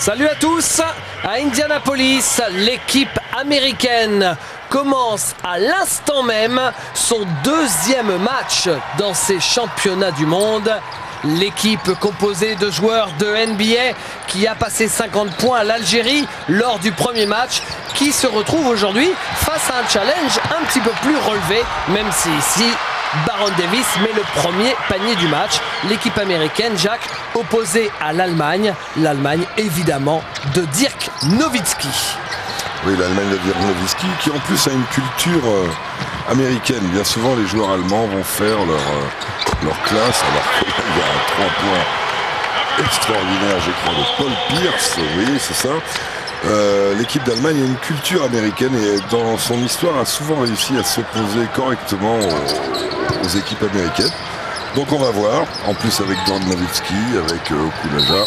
Salut à tous. À Indianapolis, l'équipe américaine commence à l'instant même son deuxième match dans ces championnats du monde. L'équipe composée de joueurs de NBA qui a passé 50 points à l'Algérie lors du premier match, qui se retrouve aujourd'hui face à un challenge un petit peu plus relevé, même si ici Baron Davis met le premier panier du match. L'équipe américaine, Jacques, opposée à l'Allemagne. L'Allemagne, évidemment, de Dirk Nowitzki. Oui, l'Allemagne de Dirk Nowitzki, qui en plus a une culture américaine. Bien souvent, les joueurs allemands vont faire leur classe. Alors qu'il y a un 3 points extraordinaire, je crois, de Paul Pierce. Oui, c'est ça. L'équipe d'Allemagne a une culture américaine et dans son histoire a souvent réussi à s'opposer correctement aux équipes américaines. Donc on va voir, en plus avec Dirk Nowitzki, avec Okulaja,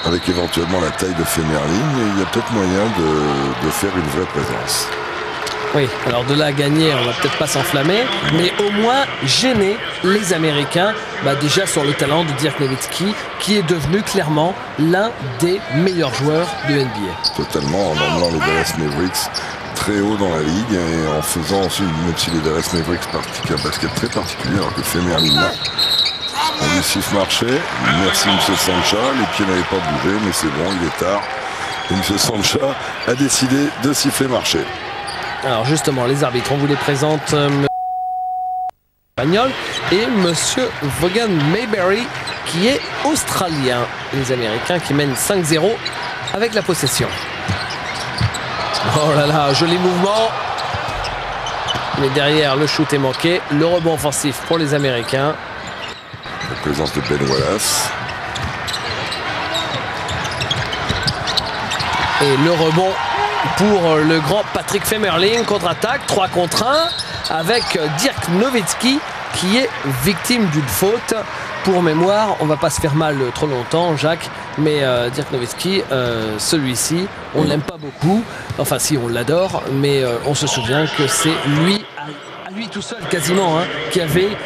avec éventuellement la taille de Femerling, il y a peut-être moyen de faire une vraie présence. Oui, alors de là à gagner, on va peut-être pas s'enflammer, mais au moins gêner les Américains, déjà sur le talent de Dirk Nowitzki, qui est devenu clairement l'un des meilleurs joueurs de NBA. Totalement, en emmenant les Dallas Mavericks très haut dans la ligue et en faisant ensuite, même si les Dallas Mavericks pratiquent un basket très particulier, alors que Femerling, on lui siffle marché. Merci M. Sancha, les pieds n'avaient pas bougé, mais c'est bon, il est tard. Et M. Sancha a décidé de siffler marché. Alors justement, les arbitres, on vous les présente, M. Espagnol et Monsieur Vaughan Mayberry, qui est australien. Les Américains qui mènent 5-0 avec la possession. Oh là là, joli mouvement. Mais derrière, le shoot est manqué. Le rebond offensif pour les Américains. La présence de Ben Wallace. Et le rebond pour le grand Patrick Femerling. Contre-attaque, 3 contre 1 avec Dirk Nowitzki qui est victime d'une faute. Pour mémoire, on va pas se faire mal trop longtemps, Jacques, mais Dirk Nowitzki, celui-ci, on l'aime pas beaucoup. Enfin si, on l'adore, mais on se souvient que c'est lui, à lui tout seul quasiment, qui avait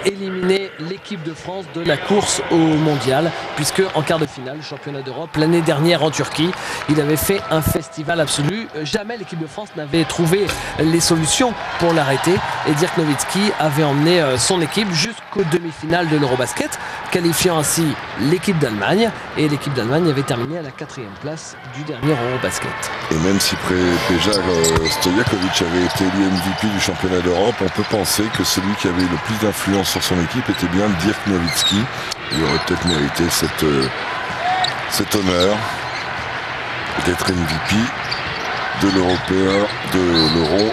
éliminé l'équipe de France de la course au mondial, puisque en quart de finale, championnat d'Europe, l'année dernière en Turquie, il avait fait un festival absolu. Jamais l'équipe de France n'avait trouvé les solutions pour l'arrêter, et Dirk Nowitzki avait emmené son équipe jusqu'aux demi-finales de l'Eurobasket, qualifiant ainsi l'équipe d'Allemagne, et l'équipe d'Allemagne avait terminé à la 4e place du dernier Eurobasket. Et même si Pejar Stojakovic avait été élu MVP du championnat d'Europe, on peut penser que celui qui avait le plus d'influence sur son équipe était bien Dirk Nowitzki. Il aurait peut-être mérité cet honneur d'être MVP de l'Euro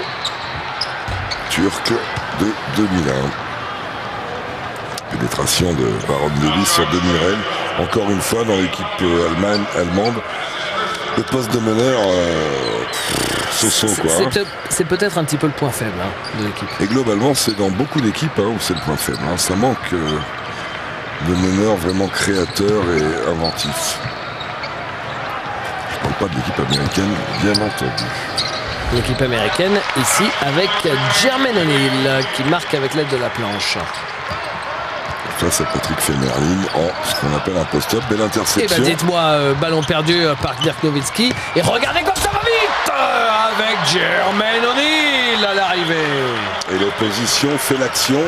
turc de 2001. Pénétration de Baron Davis sur Demirel, encore une fois dans l'équipe allemande. Le poste de meneur, c'est peut-être un petit peu le point faible de l'équipe. Et globalement, c'est dans beaucoup d'équipes où c'est le point faible. Ça manque de meneurs vraiment créateurs et inventifs. Je ne parle pas de l'équipe américaine, bien entendu. L'équipe américaine, ici, avec Jermaine O'Neal, qui marque avec l'aide de la planche. Face à Patrick Femerling en ce qu'on appelle un post-up. Belle interception. Dites-moi, ballon perdu par Dirk Nowitzki. Et regardez comme ça va vite avec Jermaine O'Neal à l'arrivée. Et l'opposition fait l'action.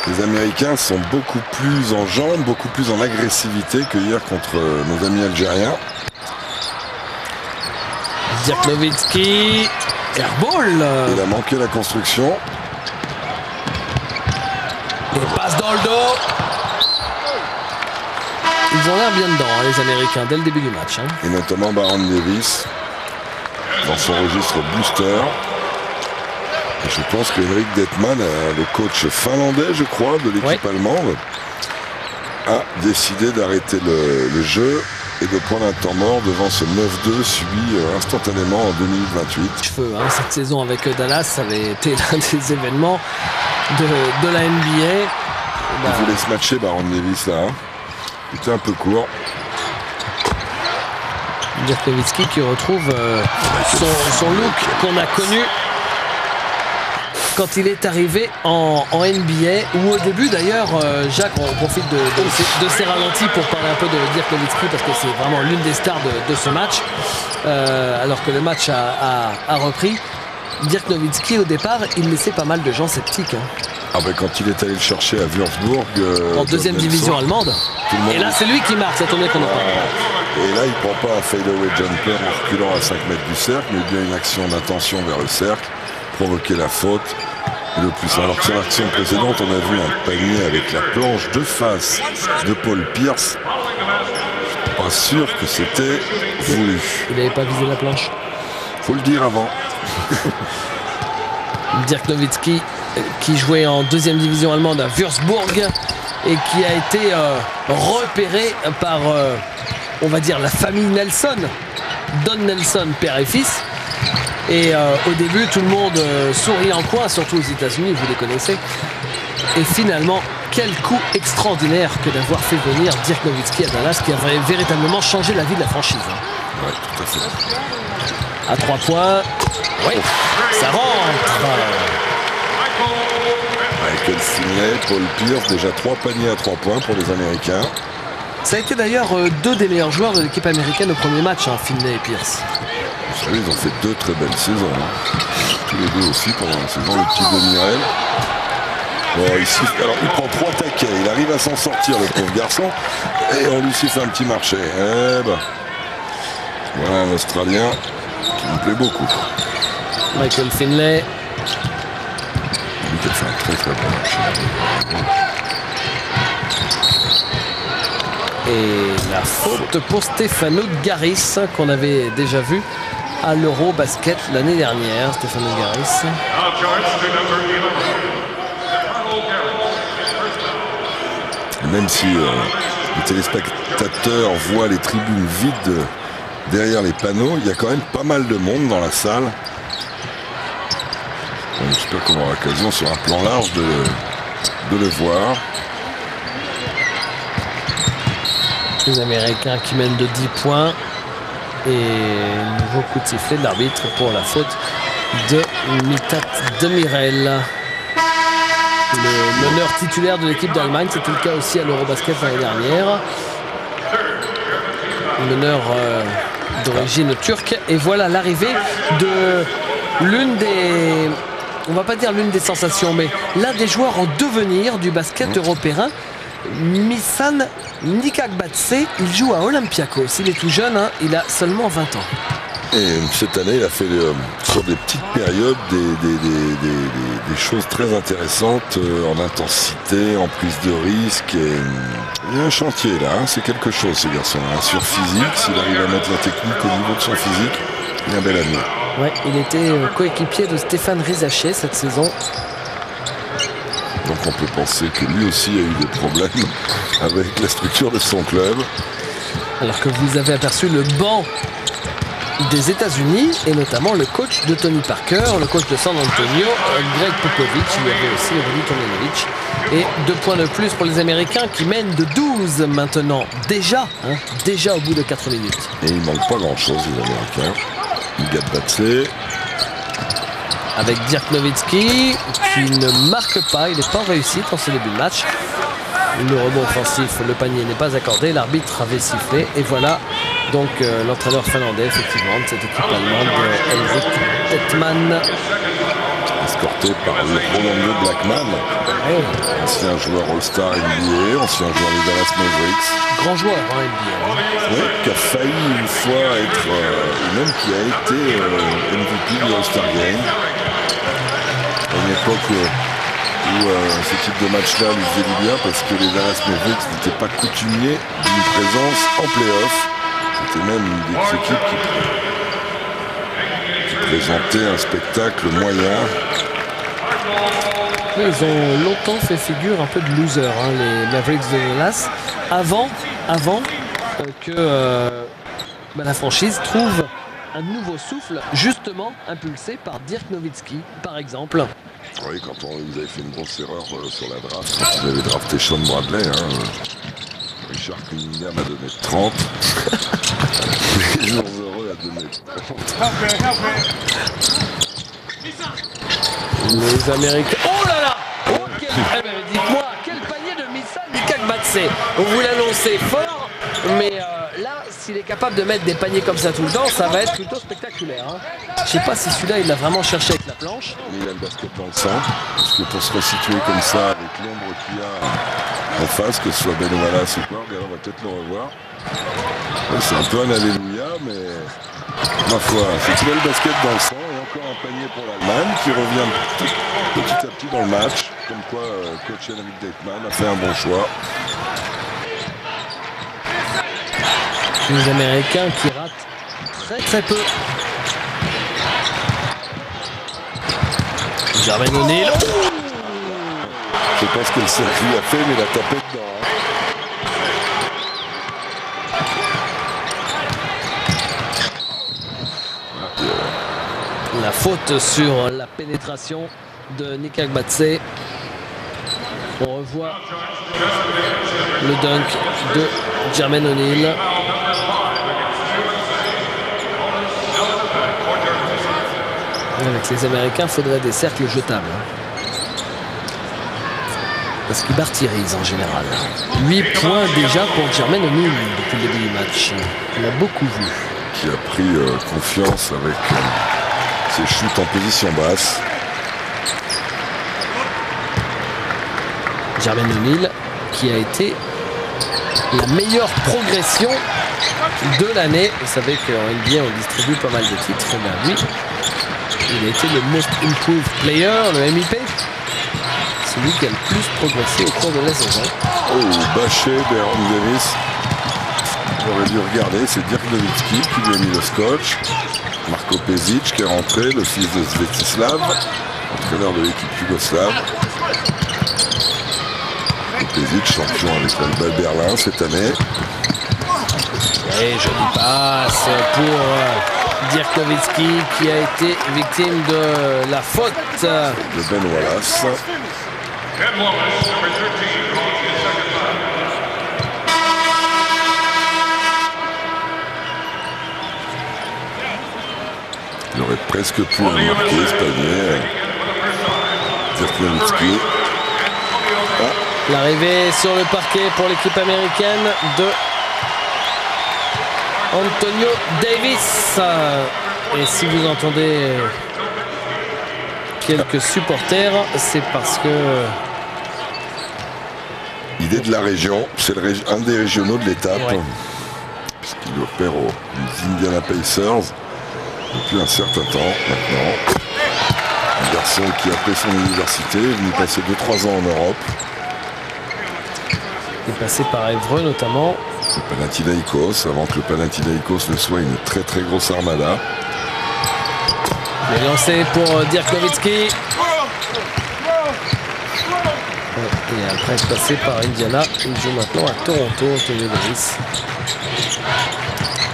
Les Américains sont beaucoup plus en jambes, beaucoup plus en agressivité que hier contre nos amis algériens. Dirk Nowitzki, airball. Il a manqué la construction. Et passe dans le dos. Ils ont l'air bien dedans, les Américains, dès le début du match. Et notamment Baron Davis, dans son registre booster. Et je pense que Henrik Detman, le coach finlandais, je crois, de l'équipe allemande, a décidé d'arrêter le jeu et de prendre un temps mort devant ce 9-2 subi instantanément en 2028. Cette saison avec Dallas, ça avait été l'un des événements de la NBA. Il voulait se matcher Baron Davis là. Il était un peu court. Dirk Nowitzki qui retrouve son look qu'on a connu quand il est arrivé en NBA, où au début d'ailleurs, Jacques, on profite de ces ralentis pour parler un peu de Dirk Nowitzki parce que c'est vraiment l'une des stars de ce match, alors que le match a repris. Dirk Nowitzki, au départ, il laissait pas mal de gens sceptiques. Ah ben quand il est allé le chercher à Würzburg, en deuxième division allemande. Et là, c'est lui qui marque, ça tournait qu'on en parle. Et là, il prend pas un fadeaway jumper en reculant à 5 mètres du cercle, mais bien une action d'intention vers le cercle, provoquer la faute. Et le plus, alors que sur l'action précédente, on a vu un panier avec la planche de face de Paul Pierce. Je suis pas sûr que c'était voulu. Il n'avait pas visé la planche. Faut le dire avant. Dirk Nowitzki qui jouait en deuxième division allemande à Würzburg et qui a été repéré par, on va dire, la famille Nelson, Don Nelson, père et fils. Et au début, tout le monde sourit en coin, surtout aux États-Unis, vous les connaissez. Et finalement, quel coup extraordinaire que d'avoir fait venir Dirk Nowitzki à Dallas, qui avait véritablement changé la vie de la franchise. Oui, tout à fait. À 3 points, oui, ça rentre. Michael Finlay, Paul Pierce, déjà 3 paniers à 3 points pour les Américains. Ça a été d'ailleurs 2 des meilleurs joueurs de l'équipe américaine au premier match, Finlay et Pierce. Vous savez, ils ont fait 2 très belles saisons. Tous les deux aussi pendant la saison, le petit Demirel. Bon, ici, alors il prend 3 taquets, il arrive à s'en sortir, le pauvre garçon, et on lui siffle un petit marché. Eh ben, voilà un Australien qui me plaît beaucoup. Michael Finlay. Lui qui a fait un très très bon match. Et la faute pour Stefano Garis, qu'on avait déjà vu à l'Eurobasket l'année dernière. Stefano Garis. Même si les téléspectateurs voient les tribunes vides derrière les panneaux, il y a quand même pas mal de monde dans la salle. J'espère qu'on aura l'occasion sur un plan large de le voir. Les Américains qui mènent de 10 points. Et nouveau coup de sifflet de l'arbitre pour la faute de Mithat Demirel. Le meneur titulaire de l'équipe d'Allemagne, c'était le cas aussi à l'Eurobasket l'année dernière. Meneur d'origine turque. Et voilà l'arrivée de l'une des... On va pas dire l'une des sensations, mais l'un des joueurs en devenir du basket européen, Missan Nikakbatse. Il joue à Olympiakos. Il est tout jeune, il a seulement 20 ans. Et cette année, il a fait sur des petites périodes des choses très intéressantes en intensité, en prise de risque. Et il y a un chantier là, c'est quelque chose ce garçon. Sur physique, s'il arrive à mettre la technique au niveau de son physique, il a un bel avenir. Ouais, il était coéquipier de Stéphane Rizaché cette saison. Donc on peut penser que lui aussi a eu des problèmes avec la structure de son club. Alors que vous avez aperçu le banc des États-Unis et notamment le coach de Tony Parker, le coach de San Antonio, Greg Popovich. Il y avait aussi Rudy Tomjanovich. Et 2 points de plus pour les Américains qui mènent de 12 maintenant. Déjà au bout de 4 minutes. Et il manque pas grand-chose les Américains. Nikakbatse. Avec Dirk Nowitzki qui ne marque pas, il n'est pas en réussite en ce début de match. Le rebond offensif, le panier n'est pas accordé, l'arbitre avait sifflé et voilà donc l'entraîneur finlandais effectivement de cette équipe allemande, Elzik Tetman. Escorté par Rolando Blackman, ancien joueur All-Star NBA, ancien joueur des Dallas Mavericks. Grand joueur NBA. Oui, qui a failli une fois être, et même qui a été MVP du All-Star Game. À une époque où ce type de match-là lui faisait du bien parce que les Dallas Mavericks n'étaient pas coutumiers d'une présence en play-off. C'était même une des équipes qui présentait un spectacle moyen. Ils ont longtemps fait figure un peu de loser, les Mavericks de Dallas, avant que la franchise trouve un nouveau souffle, justement impulsé par Dirk Nowitzki, par exemple. Oui, quand vous avez fait une grosse erreur sur la draft, quand vous avez drafté Sean Bradley, Richard Cunningham a donné 30. Les jours heureux a donné 30. Les Américains. Oh là là, oh, dites-moi, quel panier de Missa Nikakbatse. On vous l'annonçait fort, mais là, s'il est capable de mettre des paniers comme ça tout le temps, ça va être plutôt spectaculaire. Hein. Je sais pas si celui-là, il l'a vraiment cherché avec la planche. Mais il a le basket dans le sang, parce que pour se resituer comme ça, avec l'ombre qu'il y a en face, que ce soit Ben Wallace ou quoi, on va peut-être le revoir. Ouais, c'est un peu un alléluia, mais ma foi, c'est qu'il a le basket dans le sang, et encore un panier pour l'Allemagne, qui revient petit à petit dans le match, comme quoi coach Henrik Deckmann a fait un bon choix. Les Américains qui ratent très peu. Jermaine O'Neal. Je sais pas ce que le circuit a fait, mais il a tapé dedans. La faute sur la pénétration de Nikakbatse. On revoit le dunk de Jermaine O'Neal. Avec les Américains, il faudrait des cercles jetables. Parce qu'ils martyrisent en général. 8 points déjà pour Jermaine O'Neal depuis le début du match. On a beaucoup vu. Qui a pris confiance avec ses chutes en position basse. Jermaine O'Neal qui a été la meilleure progression de l'année. Vous savez qu'en NBA on distribue pas mal de titres. Ben, lui, il a été le Most Improved Player, le MIP. Celui qui a le plus progressé au cours de la saison. Oh, bâché Baron Davis. J'aurais dû regarder, c'est Dirk Nowitzki qui lui a mis le scotch. Marko Pezic qui est rentré, le fils de Svetislav, entraîneur de l'équipe yougoslave. Pezic, champion avec l'Alba Berlin cette année. Et jolie passe pour Dirk Nowitzki qui a été victime de la faute de Ben Wallace. Il aurait presque pu le marquer ce panier. Dirk Nowitzki. L'arrivée sur le parquet pour l'équipe américaine de Antonio Davis. Et si vous entendez quelques supporters, c'est parce que... Il est de la région, c'est un des régionaux de l'étape, ouais. Puisqu'il opère aux Indiana Pacers depuis un certain temps maintenant. Un garçon qui, après son université, est venu passer 2-3 ans en Europe. Il est passé par Évreux notamment. Le Panathinaikos, avant que le Panathinaikos ne soit une très très grosse armada. Il est lancé pour Dirk Nowitzki. Et après être passé par Indiana, il joue maintenant à Toronto, Antonio Davis.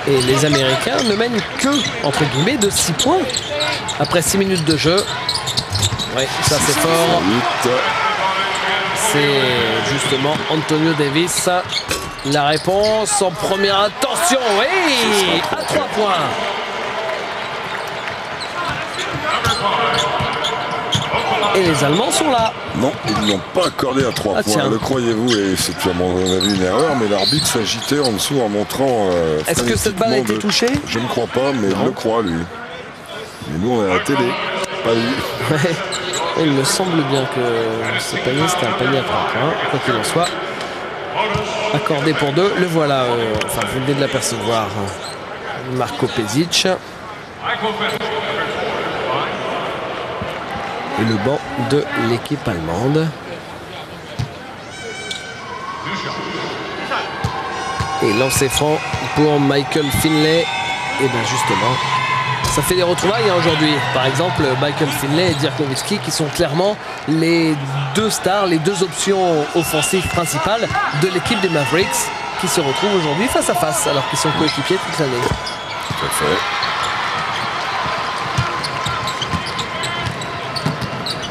Et les Américains ne mènent que, entre guillemets, de 6 points. Après 6 minutes de jeu. Ouais, ça c'est fort. C'est justement Antonio Davis. La réponse en première attention. Oui, à 3 points. Et les Allemands sont là. Non, ils n'ont pas accordé à 3 points. Le croyez-vous? Et c'est à mon avis une erreur, mais l'arbitre s'agitait en dessous en montrant... Est-ce que cette balle a été touchée? Je ne crois pas, mais il le croit, lui. Mais nous, on est à la télé. Pas lui. Ouais. Il me semble bien que ce panier, c'était un panier à 3 points. Quoi qu'il en soit. Accordé pour 2. Le voilà. Enfin, vous venez de l'apercevoir. Marko Pezic. Et le banc de l'équipe allemande. Et lancer franc pour Michael Finlay. Et bien justement, ça fait des retrouvailles aujourd'hui. Par exemple, Michael Finlay et Dirk Nowitzki qui sont clairement les deux stars, les deux options offensives principales de l'équipe des Mavericks qui se retrouvent aujourd'hui face à face alors qu'ils sont coéquipiers toute l'année. Tout à fait.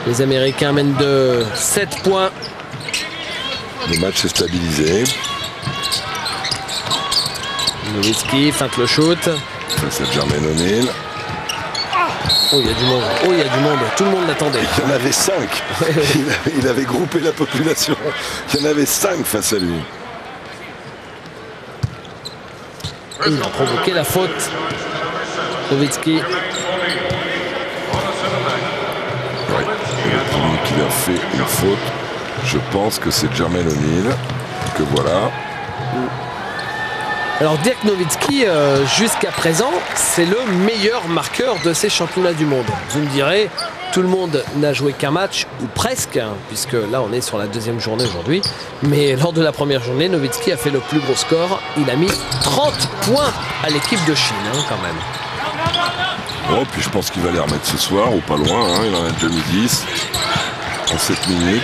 Les Américains mènent de 7 points. Le match est stabilisé. Nowitzki feinte le shoot. Ça, c'est Jermaine O'Neal. Oh, il y a du monde. Oh, il y a du monde. Tout le monde l'attendait. Il y en avait 5. Il avait groupé la population. Il y en avait 5 face à lui. Et il a provoqué la faute. Nowitzki. Ouais. Le premier qui a fait une faute, je pense que c'est Jermaine O'Neal. Que voilà. Alors Dirk Nowitzki, jusqu'à présent, c'est le meilleur marqueur de ces championnats du monde. Vous me direz, tout le monde n'a joué qu'un match, ou presque, hein, puisque là on est sur la deuxième journée aujourd'hui. Mais lors de la première journée, Nowitzki a fait le plus gros score. Il a mis 30 points à l'équipe de Chine, hein, quand même. Bon, puis je pense qu'il va les remettre ce soir, ou pas loin. Hein, il en a déjà mis 10 en 7 minutes.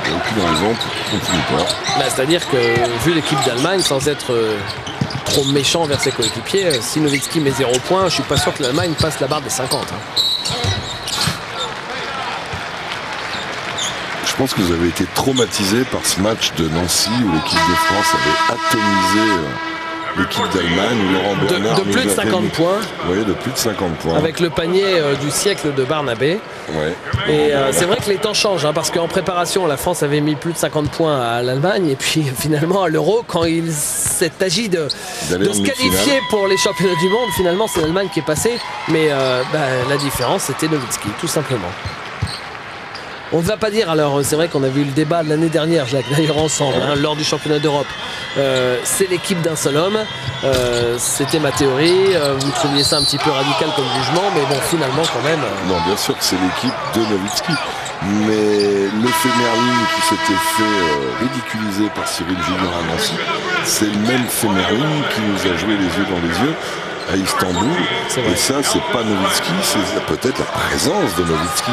Il n'y a aucune raison pour qu'il continue pas. Bah, c'est-à-dire que, vu l'équipe d'Allemagne, sans être trop méchant vers ses coéquipiers, si Nowitzki met 0 points, je suis pas sûr que l'Allemagne passe la barre des 50. Hein. Je pense que vous avez été traumatisé par ce match de Nancy où l'équipe de France avait atomisé l'équipe d'Allemagne. Laurent Bernard de plus de 50 points. Oui, de plus de 50 points. Avec le panier du siècle de Barnabé. Ouais. Et c'est vrai que les temps changent, hein, parce qu'en préparation, la France avait mis plus de 50 points à l'Allemagne. Et puis finalement, à l'Euro, quand il s'est agi de se qualifier pour les championnats du monde, finalement, c'est l'Allemagne qui est passée. Mais la différence, c'était Nowitzki, tout simplement. On ne va pas dire, alors c'est vrai qu'on a vu le débat de l'année dernière, Jacques, d'ailleurs ensemble, hein, lors du championnat d'Europe. C'est l'équipe d'un seul homme, c'était ma théorie, vous trouviez ça un petit peu radical comme jugement, mais bon, finalement quand même... Non, bien sûr que c'est l'équipe de Nowitzki, mais le Femerling qui s'était fait ridiculiser par Cyril Julien à Nancy, c'est le même Femerling qui nous a joué les yeux dans les yeux à Istanbul, et ça c'est pas Nowitzki, c'est peut-être la présence de Nowitzki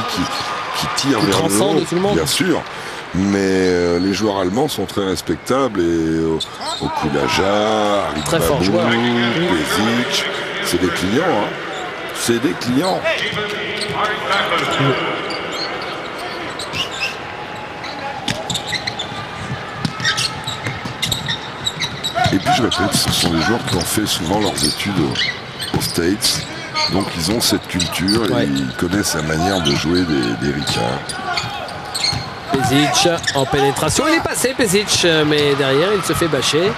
qui tire vers le haut, bien sûr. Mais les joueurs allemands sont très respectables et Okulaja, très fort joueur, Pezic, c'est des clients. Hein. C'est des clients. Et puis je répète, ce sont des joueurs qui ont fait souvent leurs études aux States. Donc ils ont cette culture et ils connaissent la manière de jouer des ricains. Pezic en pénétration, il est passé Pezic, mais derrière il se fait bâcher.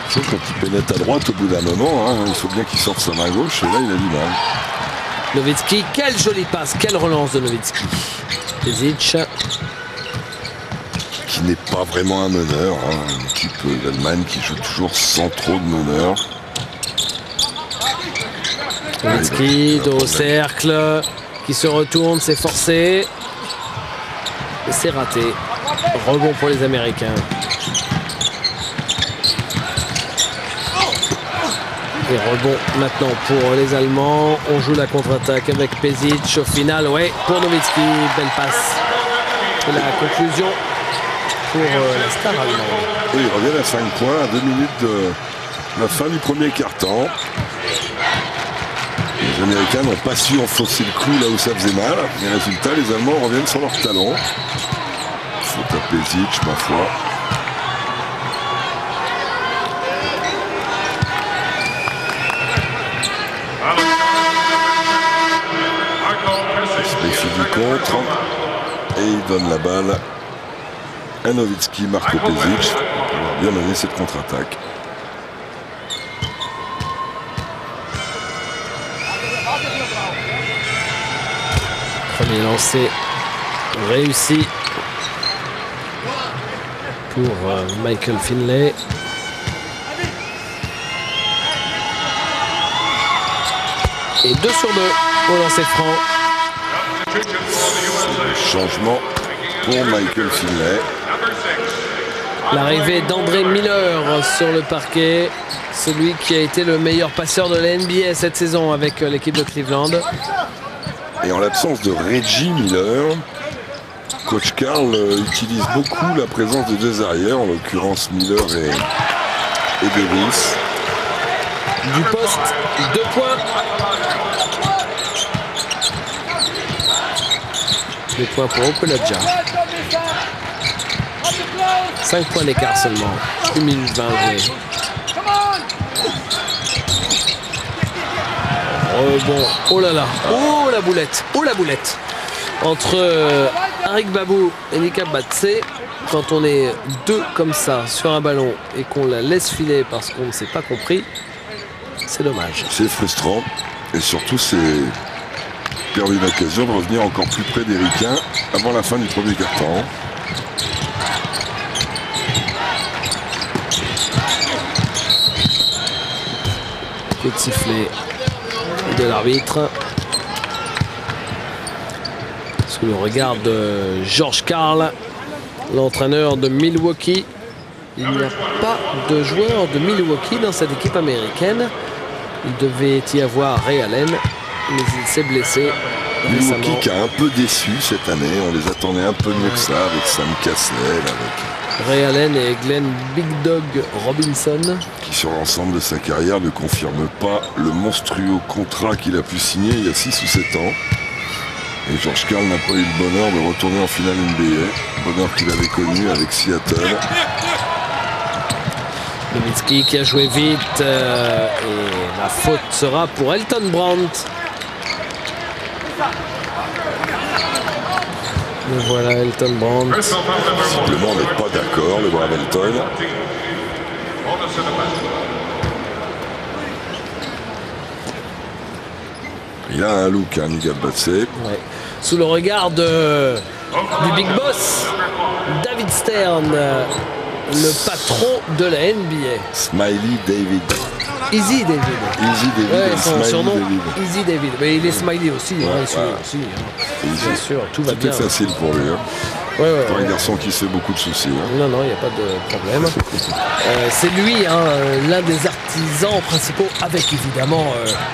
Sauf quand il pénètre à droite au bout d'un moment, hein, il faut bien qu'il sorte sa main gauche et là il a du mal. Nowitzki, quelle jolie passe, quelle relance de Nowitzki. Pezic. Qui n'est pas vraiment un meneur, hein, une équipe d'Allemagne qui joue toujours sans trop de meneurs. Nowitzki, dos au cercle, qui se retourne, c'est forcé. Et c'est raté. Rebond pour les Américains. Et rebond maintenant pour les Allemands. On joue la contre-attaque avec Pezic. Au final, ouais, pour Nowitzki, belle passe. Et la conclusion pour la star allemande. Oui, il revient à 5 points à 2 minutes de la fin du premier quart-temps. Les Américains n'ont pas su enfoncer le clou là où ça faisait mal. Mais résultat, les Allemands reviennent sur leur talon. Faute à Pezic, ma foi. Il se méfie du contre. Et il donne la balle à Nowitzki, Marco Pezic. Il a bien mené cette contre-attaque. Premier lancé réussi pour Michael Finlay. Et 2 sur 2 au lancer franc. Changement pour Michael Finlay. L'arrivée d'André Miller sur le parquet. Celui qui a été le meilleur passeur de la NBA cette saison avec l'équipe de Cleveland. Et en l'absence de Reggie Miller, coach Karl utilise beaucoup la présence des deux arrières, en l'occurrence Miller et Davis. Du poste, 2 points. 2 points pour Okulaja. 5 points d'écart seulement. 1 minute 20 jouées. rebond. Oh là là. Oh la boulette. Oh la boulette. Entre Arik Babou et Nika Batsé, quand on est deux comme ça sur un ballon et qu'on la laisse filer parce qu'on ne s'est pas compris, c'est dommage. C'est frustrant. Et surtout, c'est perdu l'occasion de revenir encore plus près des Ricains avant la fin du premier quart-temps. Coup de sifflet de l'arbitre. Sous le regard de George Karl, l'entraîneur de Milwaukee. Il n'y a pas de joueur de Milwaukee dans cette équipe américaine. Il devait y avoir Ray Allen, mais il s'est blessé récemment. Milwaukee qui a un peu déçu cette année. On les attendait un peu mieux que ça avec Sam Cassell, avec Ray Allen et Glenn Big Dog Robinson. Qui sur l'ensemble de sa carrière ne confirme pas le monstrueux contrat qu'il a pu signer il y a 6 ou 7 ans. Et George Karl n'a pas eu le bonheur de retourner en finale NBA. Bonheur qu'il avait connu avec Seattle. Nowitzki qui a joué vite et la faute sera pour Elton Brandt. Et voilà Elton Brandt. Simplement on n'est pas d'accord, le brave Elton. Il a un look, hein, Nika Batsé. Ouais. Sous le regard du Big Boss, David Stern, le patron de la NBA. Smiley David. Easy David. Easy David. Ouais, son Smiley surnom, David. Easy David. Mais il est Smiley aussi. Ouais, hein, ouais. aussi hein. Bien sûr, tout va bien. C'était facile pour lui. Hein. Ouais, Pour un garçon qui se fait beaucoup de soucis. Hein. Non, non, il n'y a pas de problème. C'est lui, hein, l'un des artisans principaux, avec évidemment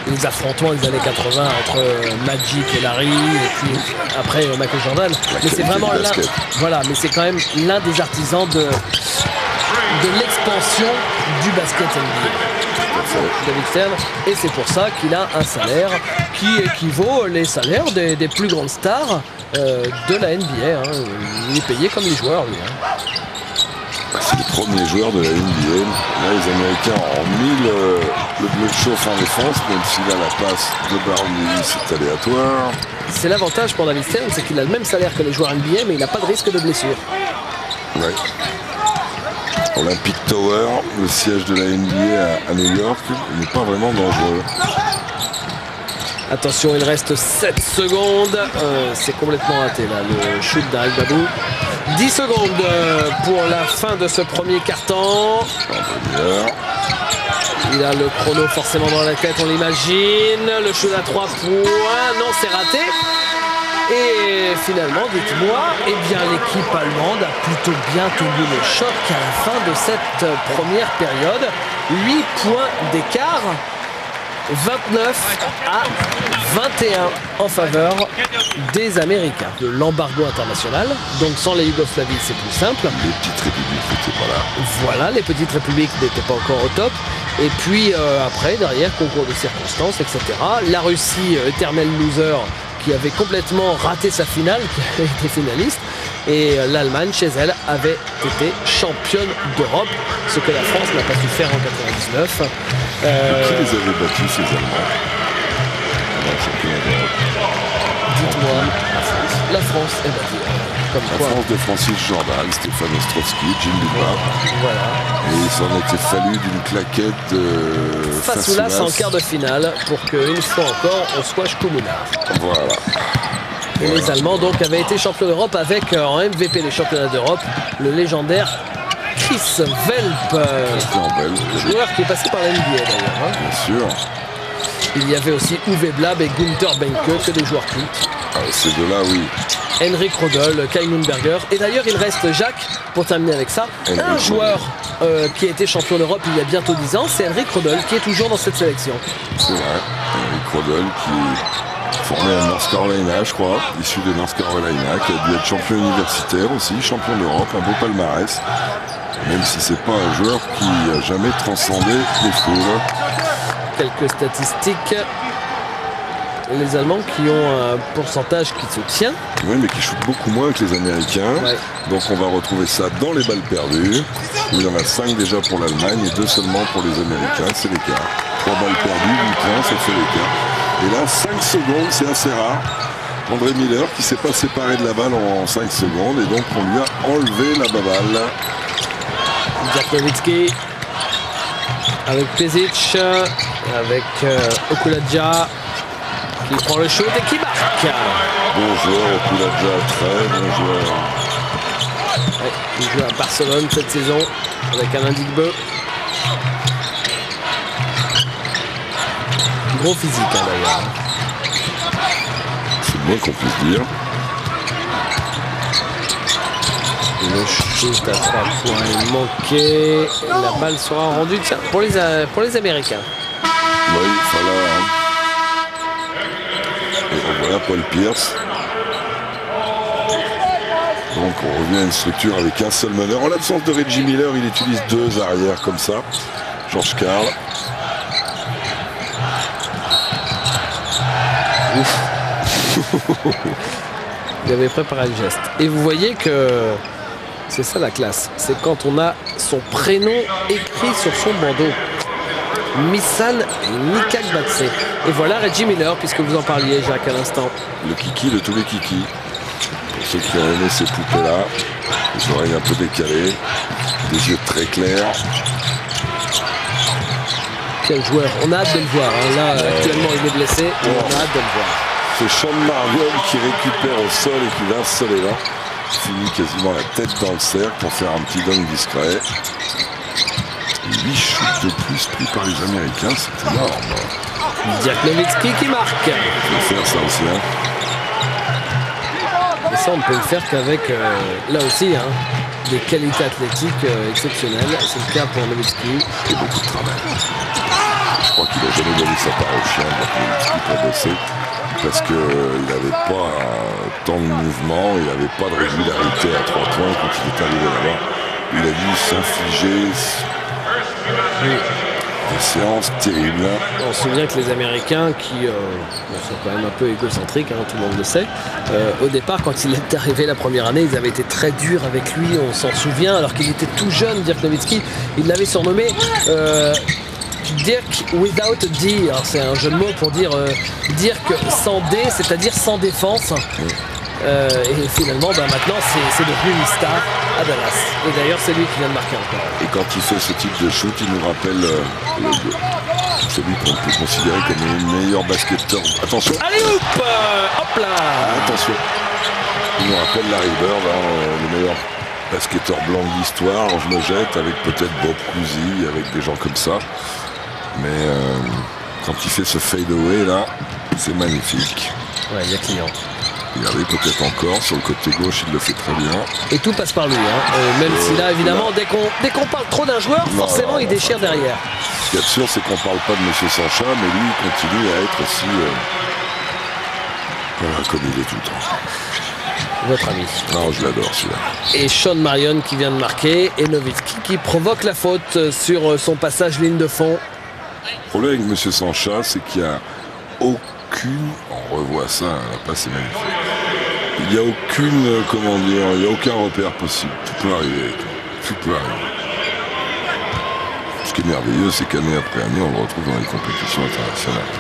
les affrontements des années 80 entre Magic et Larry, et puis après Michael Jordan. Mais c'est vraiment l'un. Voilà, mais c'est quand même l'un des artisans de l'expansion du basket NBA. David Stern, et c'est pour ça qu'il a un salaire qui équivaut les salaires des plus grandes stars de la NBA. Hein. Il est payé comme les joueurs, lui. Hein. C'est le premier joueur de la NBA. Là, les Américains ont mis le bleu chauffe en défense, même si là, la passe de Baron Davis est aléatoire. C'est l'avantage pour David Stern, c'est qu'il a le même salaire que les joueurs NBA, mais il n'a pas de risque de blessure. Ouais. Olympic Tower, le siège de la NBA à New York, n'est pas vraiment dangereux. Attention, il reste 7 secondes. C'est complètement raté là, le shoot d'Arik Babou. 10 secondes pour la fin de ce premier quart-temps. Il a le chrono forcément dans la tête, on l'imagine. Le shoot à 3 points. Non, c'est raté. Et finalement, dites-moi, eh bien l'équipe allemande a plutôt bien tenu le choc à la fin de cette première période. 8 points d'écart, 29 à 21 en faveur des Américains. De l'embargo international, donc sans les Yougoslavies c'est plus simple. Les petites républiques n'étaient pas là. Voilà, les petites républiques n'étaient pas encore au top. Et puis après, derrière, concours de circonstances, etc. La Russie, éternel loser, qui avait complètement raté sa finale, qui avait été finaliste, et l'Allemagne, chez elle, avait été championne d'Europe, ce que la France n'a pas pu faire en 99. Qui les avait battus, ces Allemands? Dites-moi, la France est battue. Comme la quoi. France de Francis Jordan, Stéphane Ostrowski, Jim Dubois. Voilà. Et il s'en était fallu d'une claquette de Fasoulas en quart de finale pour qu'une fois encore on soit Shkumunov. Voilà. Et les Allemands donc avaient été champions d'Europe avec en MVP des championnats d'Europe le légendaire Chris Velp, joueur qui est passé par la NBA d'ailleurs. Hein. Bien sûr. Il y avait aussi Uwe Blab et Gunther Benke, que des joueurs cultes. Ah, ces deux-là, oui. Henrik Rodol, Kai Lundberger. Et d'ailleurs, il reste, Jacques, pour terminer avec ça, un joueur qui a été champion d'Europe il y a bientôt 10 ans, c'est Henrik Rodol, qui est toujours dans cette sélection. C'est vrai. Henrik Rodol, qui est formé à North Carolina, je crois, issu de North Carolina, qui a dû être champion universitaire aussi, champion d'Europe, un beau palmarès. Même si c'est pas un joueur qui a jamais transcendé les foules. Quelques statistiques. Les Allemands qui ont un pourcentage qui se tient. Oui, mais qui shootent beaucoup moins que les Américains. Ouais. Donc on va retrouver ça dans les balles perdues. Il y en a 5 déjà pour l'Allemagne et 2 seulement pour les Américains. C'est l'écart. 3 balles perdues, 8 points, ça fait l'écart. Et là, 5 secondes, c'est assez rare. André Miller qui s'est pas séparé de la balle en 5 secondes et donc on lui a enlevé la balle. Dirk Nowitzki avec Pezic, avec Okuladja qui prend le shoot et qui marque. Bon joueur, Okuladja, très bon joueur. Ouais, il joue à Barcelone cette saison avec Alain Digbeu. Gros physique d'ailleurs. C'est le moins qu'on puisse dire. Le shoot à 3 points est manqué. La balle sera rendue pour les Américains. Oui, il fallait. Hein. Et on voit Paul Pierce. Donc on revient à une structure avec un seul meneur. En l'absence de Reggie Miller, il utilise 2 arrières comme ça. George Karl. Il avait préparé le geste. Et vous voyez que c'est ça la classe. C'est quand on a son prénom écrit sur son bandeau. Missan Nikakbatse. Et voilà Reggie Miller, puisque vous en parliez, Jacques, à l'instant. Le kiki de tous les kikis. Pour ceux qui ont aimé ces poupées-là, les oreilles un peu décalées, des yeux très clairs. Quel joueur, on a hâte de le voir. Hein. Là, actuellement, il est blessé, mais on a hâte de le voir. C'est Sean Marion qui récupère au sol et qui va soler là. Il finit quasiment la tête dans le cercle pour faire un petit dunk discret. 8 shoots de plus pris par les Américains, c'est énorme. Dirk Nowitzki qui marque. Il faut faire ça aussi. Hein. Et ça, on ne peut le faire qu'avec, là aussi, hein, des qualités athlétiques exceptionnelles. C'est le cas pour Nowitzki. Et beaucoup de travail. Je crois qu'il n'a jamais donné sa part au chien, Nowitzki, pour bosser. Parce qu'il n'avait pas tant de mouvement, il n'avait pas de régularité à 3 points quand il est arrivé là-bas. Il a dû s'infliger des séances terribles. On se souvient que les Américains, qui sont quand même un peu égocentriques, hein, tout le monde le sait, au départ, quand il est arrivé la première année, ils avaient été très durs avec lui, on s'en souvient, alors qu'il était tout jeune, Dirk Nowitzki. Il l'avait surnommé Dirk without D. C'est un jeu de mots pour dire Dirk sans D, c'est-à-dire sans défense. Et finalement, maintenant, c'est devenu une star à Dallas. Et d'ailleurs, c'est lui qui vient de marquer encore. Et quand il fait ce type de shoot, il nous rappelle celui qu'on peut considérer comme le meilleur basketteur. Attention. Allez, hop là. Attention. Il nous rappelle Larry Bird, le meilleur basketteur blanc de l'histoire. Je me jette avec peut-être Bob Cousy, avec des gens comme ça. Mais quand il fait ce fade away là, c'est magnifique. Ouais, il y a client. Regardez, peut-être encore sur le côté gauche, il le fait très bien. Et tout passe par lui, hein. Même si là, évidemment, dès qu'on parle trop d'un joueur, forcément, il déchire derrière. Ce qu'il y a de sûr, c'est qu'on parle pas de M. Sancha, mais lui, il continue à être aussi comme il est tout le temps. Votre ami. Non, je l'adore celui-là. Et Sean Marion qui vient de marquer, et Nowitzki qui provoque la faute sur son passage ligne de fond. Le problème avec M. Sancha, c'est qu'il n'y a aucune, on revoit ça, la passe est magnifique. Il n'y a aucune, comment dire, il n'y a aucun repère possible. Tout peut arriver. Tout peut arriver. Ce qui est merveilleux, c'est qu'année après année, on le retrouve dans les compétitions internationales.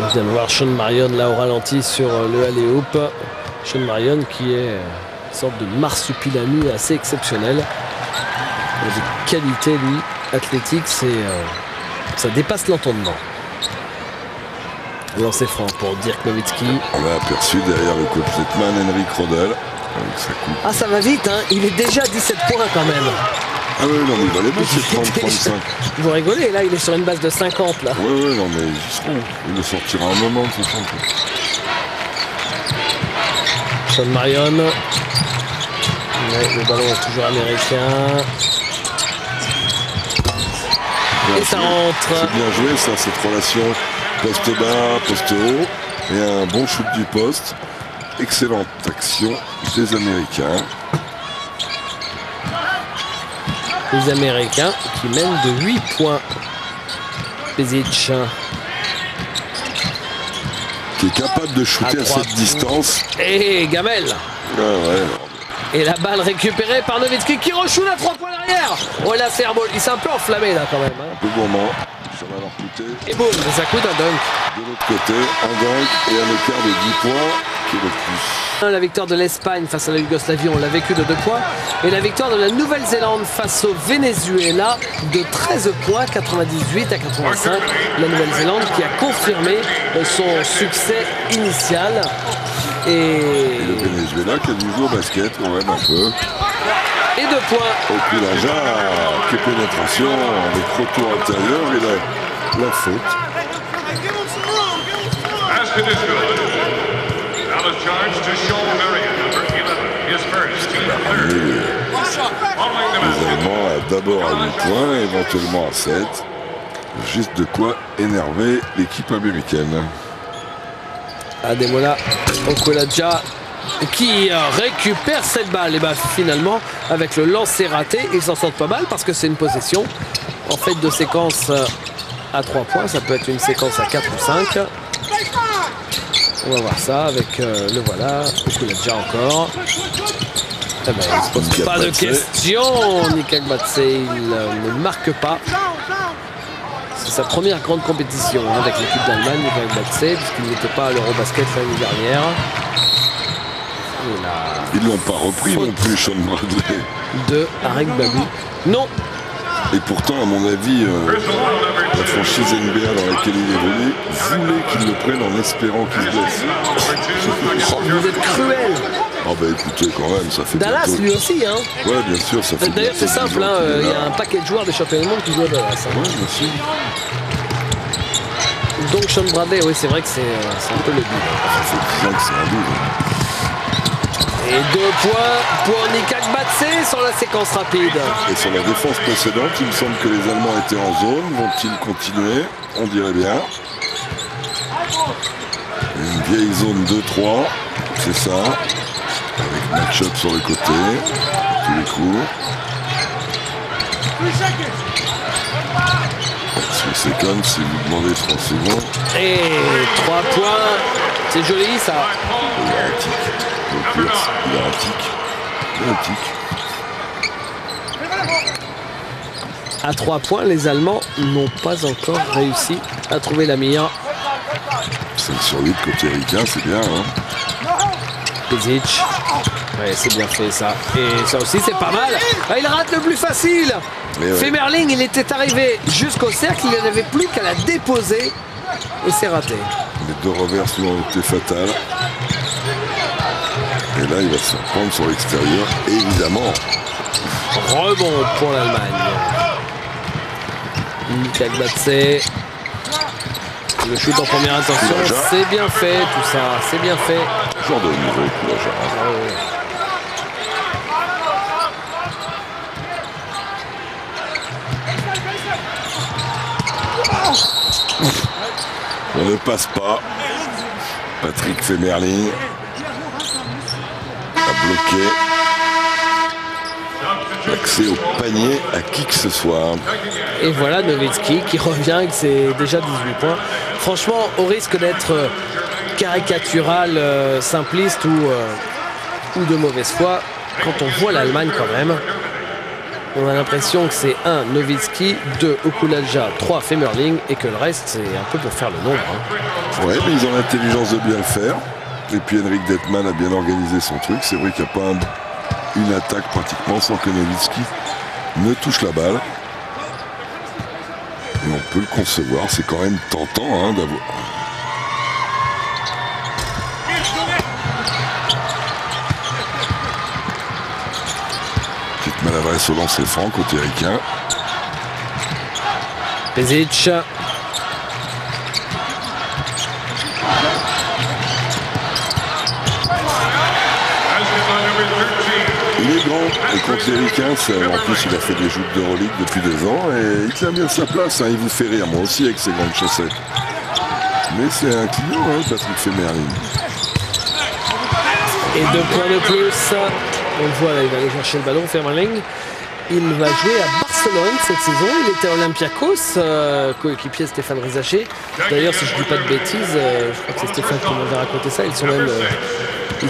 On vient de voir Sean Marion là au ralenti sur le alley-oop. Sean Marion qui est une sorte de marsupilami assez exceptionnel. Il a des qualités, lui, athlétiques, ça dépasse l'entendement. Lancer franc pour Dirk Nowitzki. On l'a aperçu derrière le coach Zetman, Henrik Rodel. Avec sa coupe. Ah, ça va vite, hein. Il est déjà à 17 points quand même. Ah oui, non, mais il va les mettre 30-35. Vous rigolez, là, il est sur une base de 50, là. Oui, non, mais il le sortira un moment, c'est ça. Sean Marion. Mais le ballon est toujours américain. Et ça rentre. C'est bien joué, ça, cette relation poste bas, poste haut. Et un bon shoot du poste. Excellente action des Américains. Les Américains qui mènent de 8 points. Pezic. Qui est capable de shooter à cette distance. Et Gamel. Ah ouais. Et la balle récupérée par Nowitzki qui re-shoot à 3 points derrière. Oh là, c'est un ball. Il s'est un peu enflammé là quand même. Hein. Le gourmand. Ça va leur coûter. Et boum, ça coûte un dunk. De l'autre côté, un dunk et un écart de 10 points qui est le plus. La victoire de l'Espagne face à la Yougoslavie, on l'a vécu de 2 points. Et la victoire de la Nouvelle-Zélande face au Venezuela de 13 points, 98 à 85. La Nouvelle-Zélande qui a confirmé son succès initial. Et le Venezuela qui a dû jouer au basket quand même un peu. Et 2 points. Okulaja, qui est pénétration avec retour intérieur et la faute. Les Allemands d'abord à 8 points, éventuellement à 7. Juste de quoi énerver l'équipe américaine. Ademola Okulaja qui récupère cette balle. Et bien finalement, avec le lancer raté, ils s'en sortent pas mal parce que c'est une possession. En fait, de séquence à 3 points, ça peut être une séquence à 4 ou 5. On va voir ça avec le voilà. Okulaja encore. Eh ben, il ne se pose pas de questions. Nika Gbatse, il ne marque pas. C'est sa première grande compétition avec l'équipe d'Allemagne, Nika Gbatse, puisqu'il n'était pas à l'Eurobasket l'année dernière. Ils l'ont pas repris non plus, Sean Bradley. De Arek Babou. Non. Et pourtant, à mon avis, la franchise NBA dans laquelle il évolue voulait qu'il le prenne en espérant qu'il se blesse. Oh, vous êtes cruel. Ah bah écoutez, quand même, ça fait Dallas bientôt... lui aussi, hein. Ouais, bien sûr, ça fait. D'ailleurs, c'est simple, hein, il y a un paquet de joueurs des championnats du monde qui jouent à Dallas. Hein. Ouais, bien sûr. Donc Sean Bradley, oui, c'est vrai que c'est un peu le but. Ça fait 10 ans que c'est un double. Et 2 points pour Nika Gbatse sur la séquence rapide. Et sur la défense précédente, il me semble que les Allemands étaient en zone. Vont-ils continuer? On dirait bien. Une vieille zone 2-3, c'est ça. Avec match-up sur le côté, tous les coups. Second, si vous demandez 3 secondes. Et 3 points, c'est joli ça. Il a un tic. Le Pierce, il a un tic. Il a un tic. À 3 points, les Allemands n'ont pas encore réussi à trouver la meilleure. 5 sur 8 côté ricain, c'est bien. Hein. Pezic. Ouais, c'est bien fait ça. Et ça aussi, c'est pas mal. Ah, il rate le plus facile. Ouais. Femerling, il était arrivé jusqu'au cercle, il n'avait plus qu'à la déposer. Et c'est raté. Les 2 revers ont été fatales. Et là, il va se prendre sur l'extérieur, évidemment. Rebond pour l'Allemagne. Nika Gbatse. Le shoot en première intention, c'est bien fait tout ça, c'est bien fait. Genre de niveau, On ne passe pas. Patrick Femerling a bloqué l'accès au panier à qui que ce soit. Et voilà Nowitzki qui revient avec ses déjà 18 points. Franchement, au risque d'être caricatural, simpliste ou de mauvaise foi, quand on voit l'Allemagne quand même, on a l'impression que c'est 1 Nowitzki, 2 Okulaja, 3 Femerling et que le reste c'est un peu pour faire le nombre. Hein. Ouais, mais ils ont l'intelligence de bien le faire. Et puis Henrik Detman a bien organisé son truc. C'est vrai qu'il n'y a pas une attaque pratiquement sans que Nowitzki ne touche la balle. Et on peut le concevoir, c'est quand même tentant hein, d'avoir. Petite maladresse au lancer franc côté ricain. Pezic. Il est grand, et contre les Ricains, en plus il a fait des joutes d'Euroleague depuis 2 ans et il tient bien sa place, hein, il vous fait rire, moi aussi avec ses grandes chaussettes. Mais c'est un client, hein, Patrick Femerling. Et 2 points de plus, on le voit là, il va aller chercher le ballon, Femerling. Il va jouer à Barcelone cette saison, il était à Olympiakos, coéquipier Stéphane Rizaché. D'ailleurs, si je ne dis pas de bêtises, je crois que c'est Stéphane qui m'avait raconté ça, ils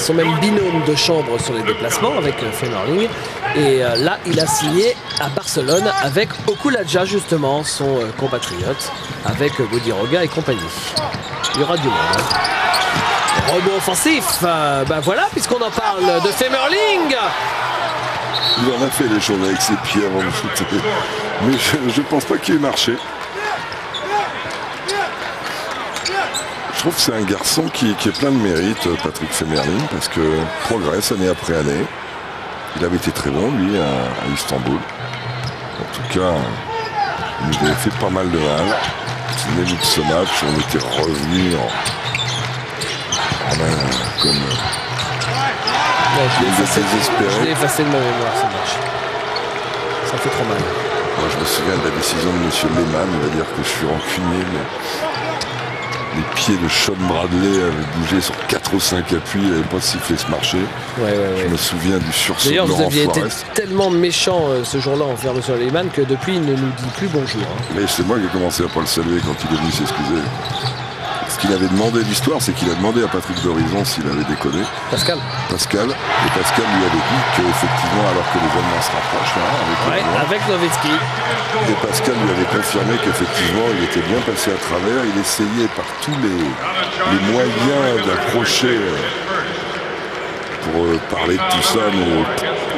sont même binômes de chambre sur les déplacements avec Femerling. Et là, il a signé à Barcelone avec Okulaja, justement, son compatriote, avec Bodiroga et compagnie. Il y aura du monde. Hein. Rebond offensif. Ben voilà, puisqu'on en parle de Femerling. Il en a fait les choses avec ses pieds avant de shooter. Mais je pense pas qu'il ait marché. Je trouve que c'est un garçon qui est plein de mérite, Patrick Femerling, parce que progresse année après année. Il avait été très bon, lui, à Istanbul. En tout cas, il nous avait fait pas mal de mal. Au début de ce match, on était revenu comme je l'ai effacé de ma mémoire, ce match. Ça fait trop mal. Moi, je me souviens de la décision de M. Lehmann. Il va dire que je suis rancunier, mais les pieds de Sean Bradley avaient bougé sur 4 ou 5 appuis. Il n'avait pas sifflé ce marché. Je me souviens du sursaut de Laurent Flores. D'ailleurs, vous aviez été tellement méchant ce jour-là envers M. Lehmann que depuis, il ne nous dit plus bonjour. Hein. Mais c'est moi qui ai commencé à pas le saluer quand il est venu s'excuser. Ce qu'il avait demandé, l'histoire, c'est qu'il a demandé à Patrick d'Horizon s'il avait déconné. Pascal. Et Pascal lui avait dit qu'effectivement, alors que les Allemands se rapprochent là, avec Nowitzki. Et Pascal lui avait confirmé qu'effectivement, il était bien passé à travers. Il essayait par tous les moyens d'approcher pour parler de tout ça, mais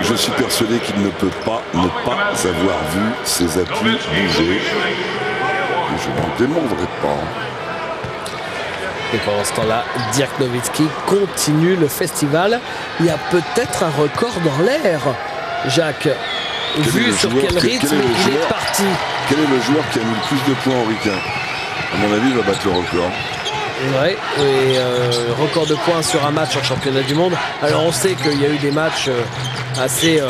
je suis persuadé qu'il ne peut pas ne pas avoir vu ses appuis bouger. Et je n'en démontrerai pas. Et pendant ce temps-là, Dirk Nowitzki continue le festival. Il y a peut-être un record dans l'air, Jacques. Vu sur quel rythme il est parti. Quel est le joueur qui a mis le plus de points au Ricain? À mon avis, il va battre le record. Ouais, et record de points sur un match en championnat du monde. Alors on sait qu'il y a eu des matchs assez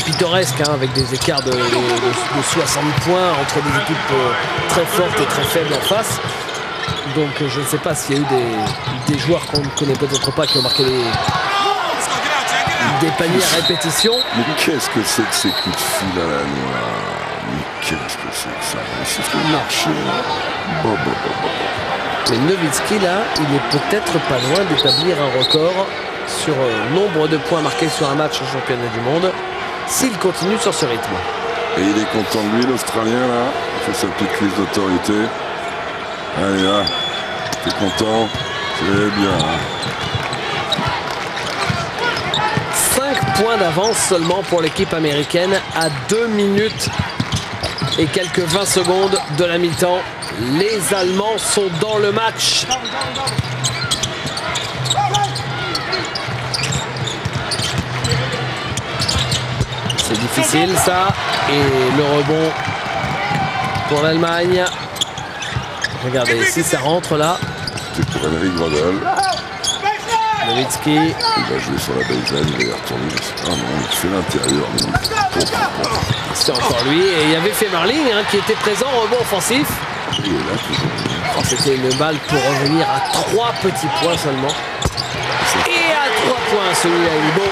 pittoresques, hein, avec des écarts de 60 points entre des équipes très fortes et très faibles en face. Donc je ne sais pas s'il y a eu des joueurs qu'on ne connaît peut-être pas qui ont marqué des paniers à répétition. Mais qu'est-ce que c'est que ces coups de fil à la noire? Mais qu'est-ce que c'est que ça? C'est ce qui marche. Mais Nowitzki là, il est peut-être pas loin d'établir un record sur nombre de points marqués sur un match en championnat du monde s'il continue sur ce rythme. Et il est content de lui, l'Australien là. Il fait sa petite crise d'autorité. Allez là, t'es content, c'est bien. Hein. 5 points d'avance seulement pour l'équipe américaine à 2 minutes et quelques 20 secondes de la mi-temps. Les Allemands sont dans le match. C'est difficile ça. Et le rebond pour l'Allemagne. Regardez, si ça rentre là. C'est pour Henrik Gradel. Nowitzki. Il va jouer sur la baseline, il va y retourner. Ah non, il fait l'intérieur. C'est encore lui. Et il y avait Femerling hein, qui était présent au rebond offensif. Il est là toujours. C'était une balle pour revenir à 3 petits points seulement. Et à 3 points, celui-là il est beau.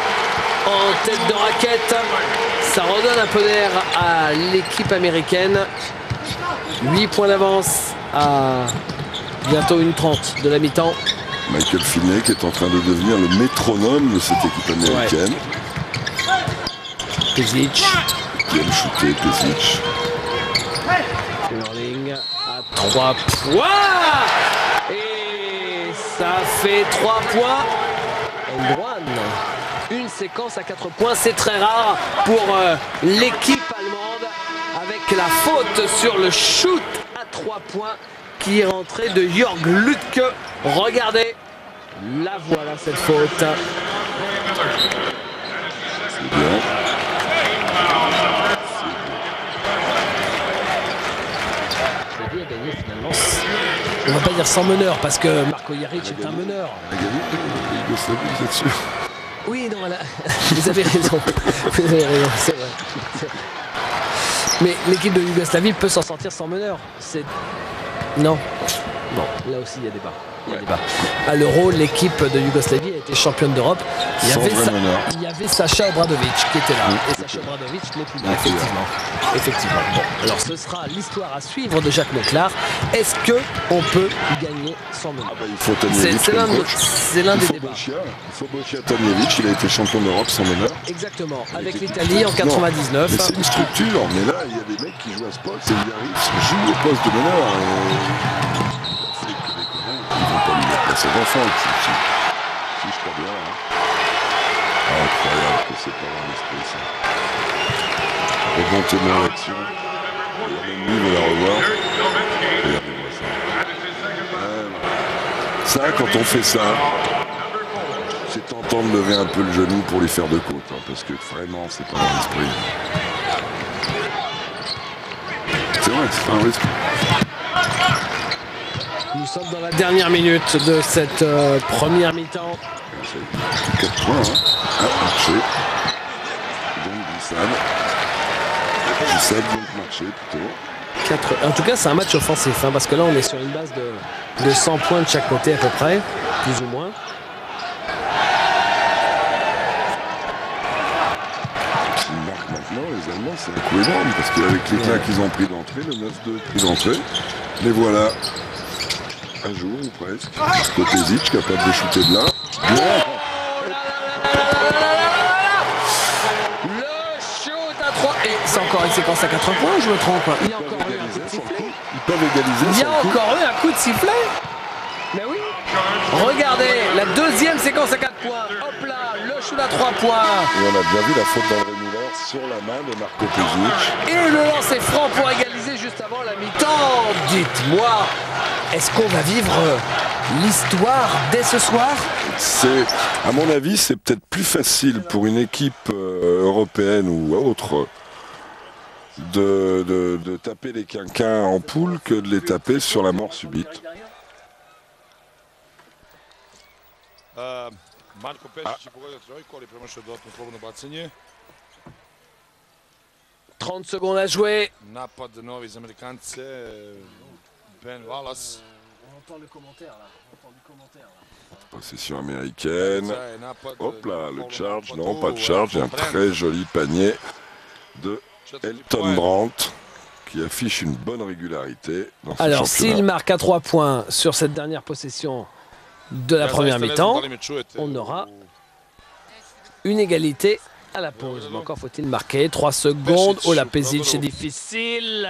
En tête de raquette. Ça redonne un peu d'air à l'équipe américaine. 8 points d'avance à bientôt 1:30 de la mi-temps. Michael Finney qui est en train de devenir le métronome de cette équipe américaine. Pezic. Qui aime shooter, Pezic. Femerling à 3 points. Et ça fait 3 points. And one. Une séquence à 4 points, c'est très rare pour l'équipe allemande. Avec la faute sur le shoot à 3 points qui est rentré de Jörg Lütke. Regardez, la voilà cette faute. C'est bien. C'est bien gagné finalement. On va pas dire sans meneur parce que Marko Jaric est un meneur. Il a gagné Yougoslavie, vous êtes sûr? Oui, non, voilà. Vous avez raison. Vous avez raison, c'est vrai. Mais l'équipe de Yougoslavie peut s'en sortir sans meneur. Non. Non, là aussi il y a débat. À l'Euro, l'équipe de Yougoslavie a été championne d'Europe. Il y avait Sacha Obradovic qui était là. Et Sacha Obradovic n'est plus là, effectivement. Bon, alors ce sera l'histoire à suivre de Jacques Leclerc. Est-ce qu'on peut gagner sans meneur? Il faut Tanjevic. C'est l'un des débats. Sebocia Tanjevic, il a été champion d'Europe sans meneur. Exactement, avec l'Italie en 99. Mais c'est une structure, mais là, il y a des mecs qui jouent à ce poste. Et Yaris joue au poste de meneur. Ils vont pas lui mettre à ses enfants, si je crois bien. Incroyable que c'est pas dans l'esprit, ça. Remontez-moi l'action. Même lui veut la revoir. Regardez-moi ça. Ça, quand on fait ça, c'est tentant de lever un peu le genou pour lui faire de côte, hein, parce que vraiment, c'est pas dans l'esprit. C'est vrai, c'est pas un risque. Nous sommes dans la dernière minute de cette première mi-temps. 4 points, hein. Ah, marché. Donc Glissade donc marché plutôt. En tout cas, c'est un match offensif, hein, parce que là, on est sur une base de 100 points de chaque côté à peu près, plus ou moins. S'ils marquent maintenant, les Allemands, c'est un coup énorme, parce qu'avec l'éclat qu'ils ont pris d'entrée, le 9-2 pris d'entrée, les voilà. Un jour ou presque. Kopezic capable de shooter de là. Le shoot à 3. Et c'est encore une séquence à 4 points, je me trompe. Il y a encore eu un coup de sifflet. Ils peuvent égaliser. Il y a encore eu un coup de sifflet. Mais oui. Regardez, la deuxième séquence à 4 points. Hop là, le shoot à 3 points. Et on a bien vu la faute d'André Muller sur la main de Marco Pezic. Et le lancer franc pour égaliser juste avant la mi-temps. Dites-moi, est-ce qu'on va vivre l'histoire dès ce soir? C'est, à mon avis, c'est peut-être plus facile pour une équipe européenne ou autre de taper les quinquins en poule que de les taper sur la mort subite. Marko Pešić je pogodio trojku, ali promašio dodatno slobodno bacanje. 30 secondes à jouer. Napad novi iz Amerikance, Ben Wallace. On entend le commentaire là. Possession américaine. Hop là, le charge, non, pas de charge. Un très joli panier de Elton Brandt qui affiche une bonne régularité dans ce Alors, championnat. s'il marque à 3 points sur cette dernière possession de la première mi-temps, on aura une égalité à la pause. Mais encore faut-il marquer 3 secondes. Oh la Pezic, c'est difficile.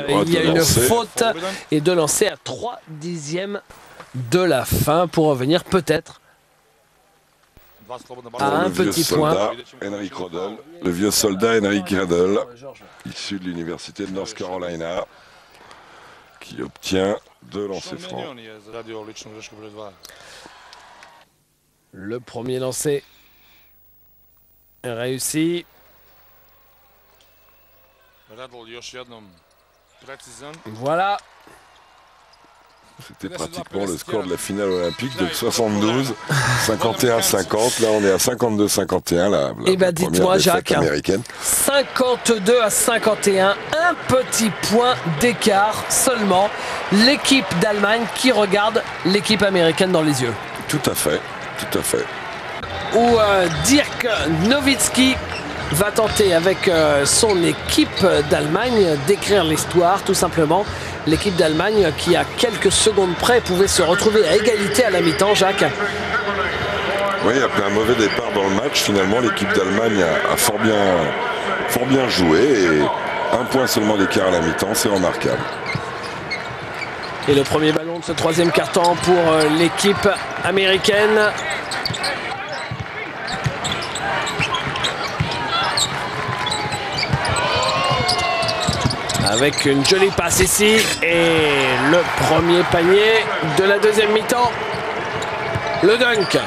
Il y a une faute et de lancer à 3/10 de la fin pour revenir peut-être à un petit point. Le vieux soldat Henrik Redl, issu de l'université de North Carolina, qui obtient 2 lancers francs. Le premier lancer réussi. Voilà. C'était pratiquement le score de la finale olympique de 72, 51-50. Là, on est à 52-51. La et bah dites-moi, Jacques, américaine. 52-51, un petit point d'écart seulement. L'équipe d'Allemagne qui regarde l'équipe américaine dans les yeux. Tout à fait, tout à fait. Où Dirk Nowitzki va tenter avec son équipe d'Allemagne d'écrire l'histoire, tout simplement. L'équipe d'Allemagne qui, à quelques secondes près, pouvait se retrouver à égalité à la mi-temps, Jacques. Oui, après un mauvais départ dans le match, finalement, l'équipe d'Allemagne a fort bien joué. Et 1 point seulement d'écart à la mi-temps, c'est remarquable. Et le premier ballon de ce troisième quart-temps pour l'équipe américaine. Avec une jolie passe ici et le premier panier de la deuxième mi-temps. Le dunk.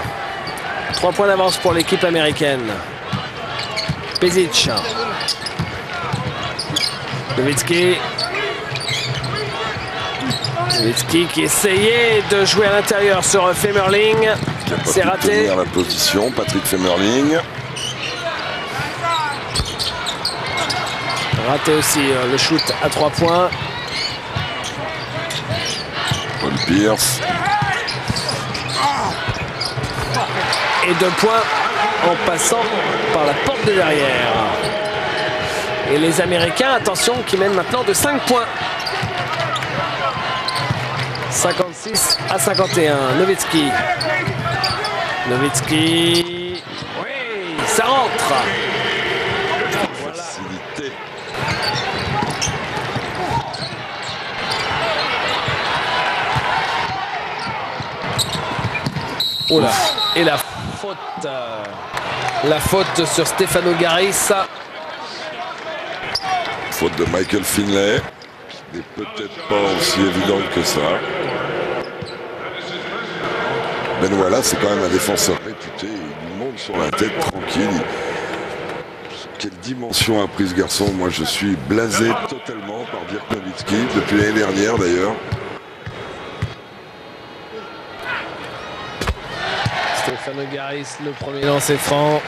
3 points d'avance pour l'équipe américaine. Pezic. Nowitzki. Nowitzki qui essayait de jouer à l'intérieur sur Femerling. C'est raté. La position, Patrick Femerling. Raté aussi le shoot à 3 points. Paul Pierce. Et 2 points en passant par la porte de derrière. Et les Américains, attention, qui mènent maintenant de 5 points. 56 à 51. Nowitzki. Nowitzki. Oui, ça rentre. Facilité. Oh là. Et la faute. La faute sur Stefano Garis. Faute de Michael Finlay. N'est peut-être pas aussi évidente que ça. Ben voilà, c'est quand même un défenseur réputé. Il lui monte sur la tête tranquille. Quelle dimension a pris ce garçon. Moi, je suis blasé totalement par Dirk Nowitzki, depuis l'année dernière d'ailleurs. Stefano Garis, le premier lancer franc.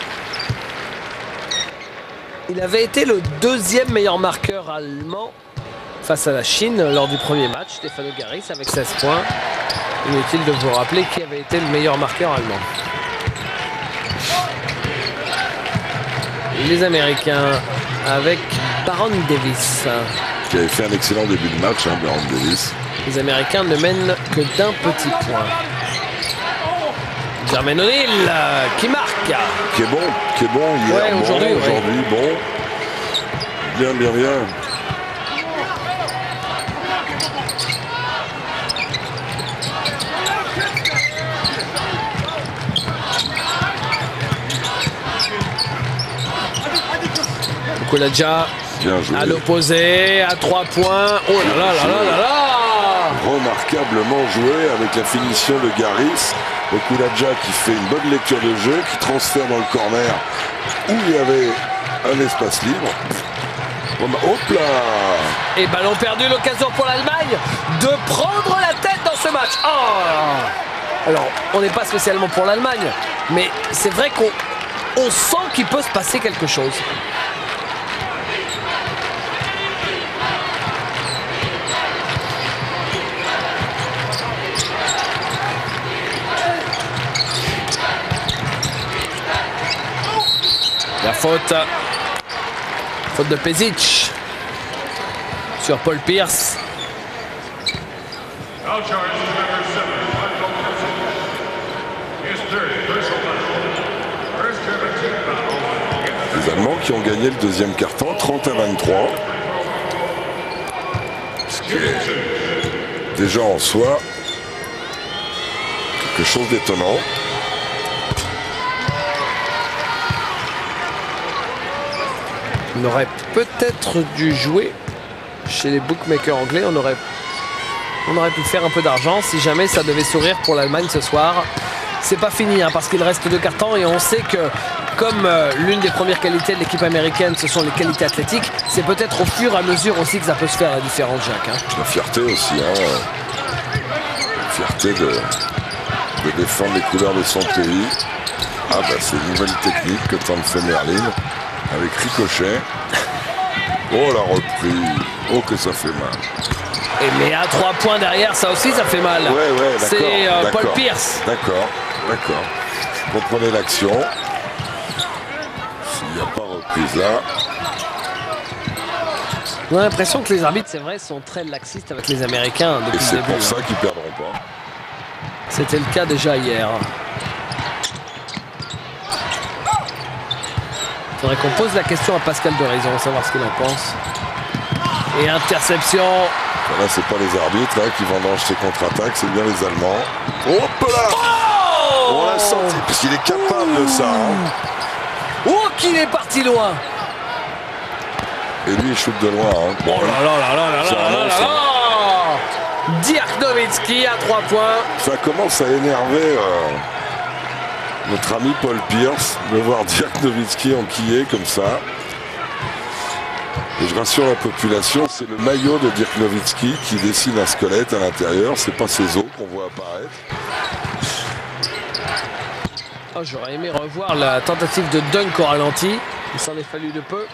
Il avait été le 2e meilleur marqueur allemand face à la Chine lors du premier match. Stefano Garis avec 16 points. Inutile de vous rappeler qui avait été le meilleur marqueur allemand. Les Américains avec Baron Davis. Qui avait fait un excellent début de match, hein, Baron Davis. Les Américains ne mènent que d'un petit point. Jermaine O'Neal qui marque. Qui est bon hier, ouais, bon, aujourd'hui bon. Bien. Okuladja à l'opposé, à 3 points. Oh là là là là là là. Remarquablement joué avec la finition de Garis. Okuladja qui fait une bonne lecture de jeu, qui transfère dans le corner où il y avait un espace libre. Hop là. Et ballon perdu, l'occasion pour l'Allemagne de prendre la tête dans ce match. Oh, alors, on n'est pas spécialement pour l'Allemagne, mais c'est vrai qu'on sent qu'il peut se passer quelque chose. La faute de Pezic sur Paul Pierce. Les Allemands qui ont gagné le deuxième quart-temps, 30-23. Ce qui est déjà en soi quelque chose d'étonnant. On aurait peut-être dû jouer chez les bookmakers anglais. On aurait pu faire un peu d'argent si jamais ça devait sourire pour l'Allemagne ce soir. C'est pas fini hein, parce qu'il reste 2 quarts-temps et on sait que comme l'une des premières qualités de l'équipe américaine, ce sont les qualités athlétiques, c'est peut-être au fur et à mesure aussi que ça peut se faire la différence, Jacques. Hein. La fierté aussi, hein. La fierté de défendre les couleurs de son pays. Ah bah c'est une nouvelle technique que tente Femerling avec Ricochet. Oh la reprise. Oh que ça fait mal. Et mais à 3 points derrière, ça aussi ça fait mal. Ouais, d'accord. C'est Paul Pierce. D'accord. Comprenez l'action. S'il n'y a pas reprise là. On a l'impression que les arbitres, c'est vrai, sont très laxistes avec les Américains depuis Et c'est le début. pour ça qu'ils perdront pas. C'était le cas déjà hier. Il faudrait qu'on pose la question à Pascal Dorizon, savoir ce qu'il en pense. Et interception. Là, c'est pas les arbitres là, qui vendangent ces contre-attaques, c'est bien les Allemands. Hop là. Oh, on l'a senti, parce qu'il est capable de ça. Hein. Oh, qu'il est parti loin. Et lui, il shoot de loin. Hein. Bon, oh là là là là là là là là là. Dirk Nowitzki à 3 points. Ça commence à énerver notre ami Paul Pierce de voir Dirk Nowitzki enquillé comme ça. Et je rassure la population, c'est le maillot de Dirk Nowitzki qui dessine un squelette à l'intérieur. C'est pas ses os qu'on voit apparaître. Oh, j'aurais aimé revoir la tentative de dunk au ralenti. Il s'en est fallu de peu.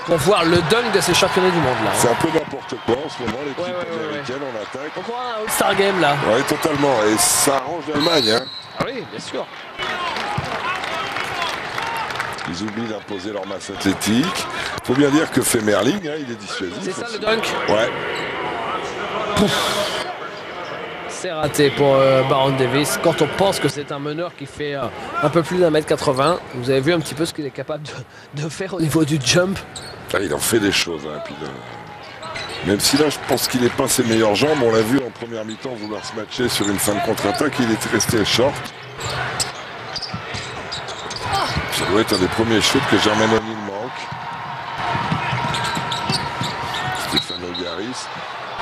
pour voir le dunk de ces championnats du monde là. C'est un peu n'importe quoi en ce moment, l'équipe Ouais. américaine en attaque. Encore un All-Star Game là. Oui, totalement. Et ça arrange l'Allemagne. Hein. Ah oui, bien sûr. Ils oublient d'imposer leur masse athlétique. Faut bien dire que Femerling, hein, il est dissuasif. C'est ça aussi. le dunk. Ouais. C'est raté pour Baron Davis. Quand on pense que c'est un meneur qui fait un peu plus d'1m80, vous avez vu un petit peu ce qu'il est capable de faire au niveau du jump. Ah, il en fait des choses. Hein, puis même si là, je pense qu'il n'est pas ses meilleures jambes. On l'a vu en première mi-temps vouloir se matcher sur une fin de contre-attaque. Il est resté short. Ça doit être un des premiers shoots que Jermaine O'Neal manque. Stefano Garis,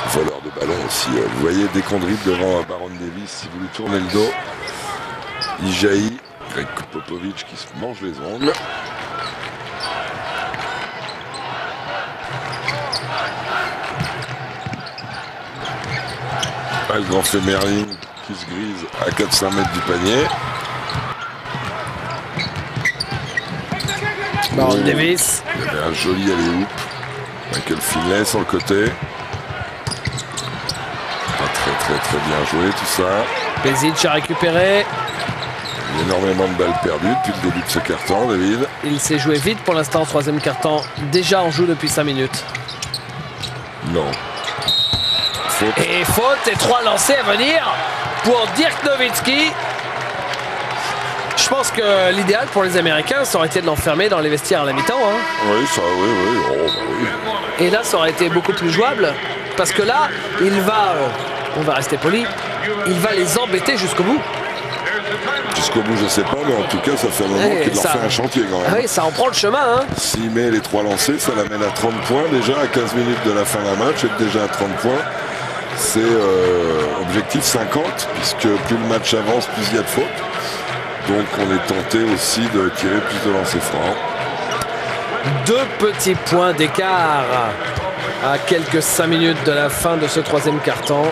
voleur de ballon aussi. Vous voyez, dès qu'on dribble devant Baron Davis, si vous lui tournez le dos, il jaillit. Greg Popovich qui se mange les ongles. Ah, le grand Femerling qui se grise à 400 mètres du panier. Baron Davis. Il y avait un joli alley-oop. Michael Finlay sur le côté. Pas très bien joué tout ça. Pezic a récupéré. Énormément de balles perdues depuis le début de ce carton, David. Il s'est joué vite pour l'instant, troisième carton. Déjà en joue depuis 5 minutes. Non. Faute. Et faute et 3 lancés à venir pour Dirk Nowitzki. Je pense que l'idéal pour les Américains, ça aurait été de l'enfermer dans les vestiaires à la mi-temps. Hein. Oui, ça, oui. Oh, bah oui. Et là, ça aurait été beaucoup plus jouable. Parce que là, il va, on va rester poli, il va les embêter jusqu'au bout. Jusqu'au bout, je sais pas, mais en tout cas, ça fait un moment qu'il leur fait un chantier quand même. Ah oui, ça en prend le chemin. Hein. S'il met les 3 lancés, ça l'amène à 30 points déjà, à 15 minutes de la fin d'un match, être déjà à 30 points. C'est objectif 50, puisque plus le match avance, plus il y a de fautes. Donc on est tenté aussi de tirer plus de lancers francs. 2 petits points d'écart à quelques 5 minutes de la fin de ce troisième quart-temps.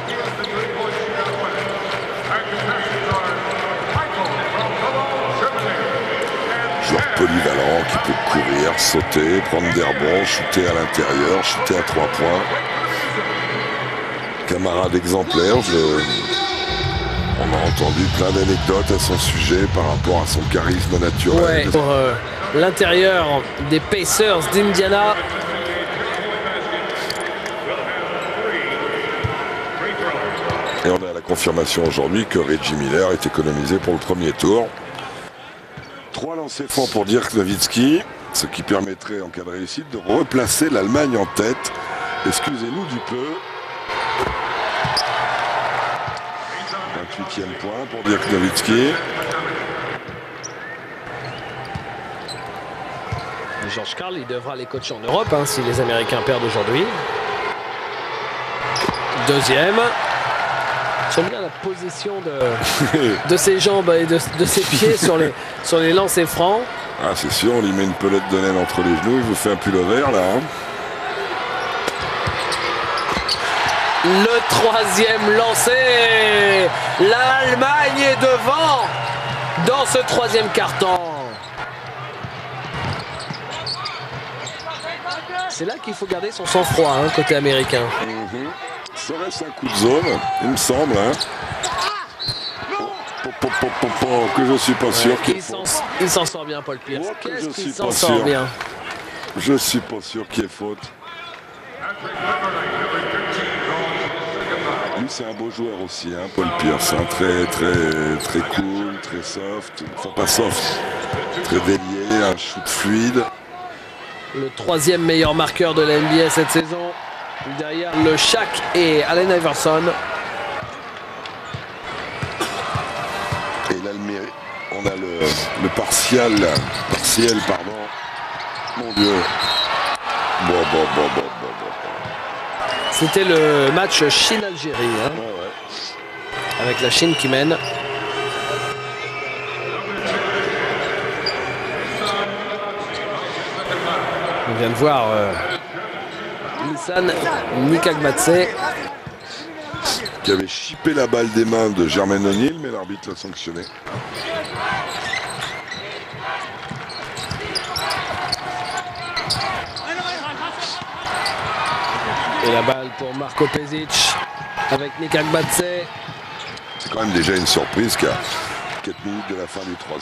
Joueur polyvalent qui peut courir, sauter, prendre des rebonds, shooter à l'intérieur, shooter à 3 points. Camarade exemplaire, on a entendu plein d'anecdotes à son sujet par rapport à son charisme naturel. Ouais, pour l'intérieur des Pacers d'Indiana. Et on a la confirmation aujourd'hui que Reggie Miller est économisé pour le premier tour. 3 lancers francs pour Dirk Nowitzki, ce qui permettrait en cas de réussite de replacer l'Allemagne en tête. Excusez-nous du peu. 28e point pour Dirk Nowitzki. George Karl, il devra les coacher en Europe hein, si les Américains perdent aujourd'hui. Deuxième. J'aime bien la position de ses jambes et de ses pieds sur les lancers francs. Ah, c'est sûr, on lui met une pelote de laine entre les genoux, il vous fait un pullover là. Hein. Le troisième lancé. L'Allemagne est devant dans ce troisième carton. C'est là qu'il faut garder son sang-froid, hein, côté américain. Serait-ce un coup de zone, il me semble. Hein. Que je suis pas sûr qu'il il s'en sort bien, Paul Pierce. Oh, Qu'est-ce je qu'il suis s'en pas sort sûr. bien. Je suis pas sûr qu'il y ait faute. Lui, c'est un beau joueur aussi, hein, Paul Pierce. Hein, très cool, très soft. Enfin, pas soft. Très délié, un shoot fluide. Le troisième meilleur marqueur de la NBA cette saison. Derrière le Shaq et Allen Iverson. Et là, on a le partiel, pardon. Mon Dieu. Bon. C'était le match Chine-Algérie. Hein, Ouais. avec la Chine qui mène. On vient de voir Nissan Nikagmadze. Qui avait chippé la balle des mains de Jermaine O'Neal, mais l'arbitre l'a sanctionné. Et la balle pour Marko Pezic avec Nik Agbatse. C'est quand même déjà une surprise qu'à 4 minutes de la fin du 3.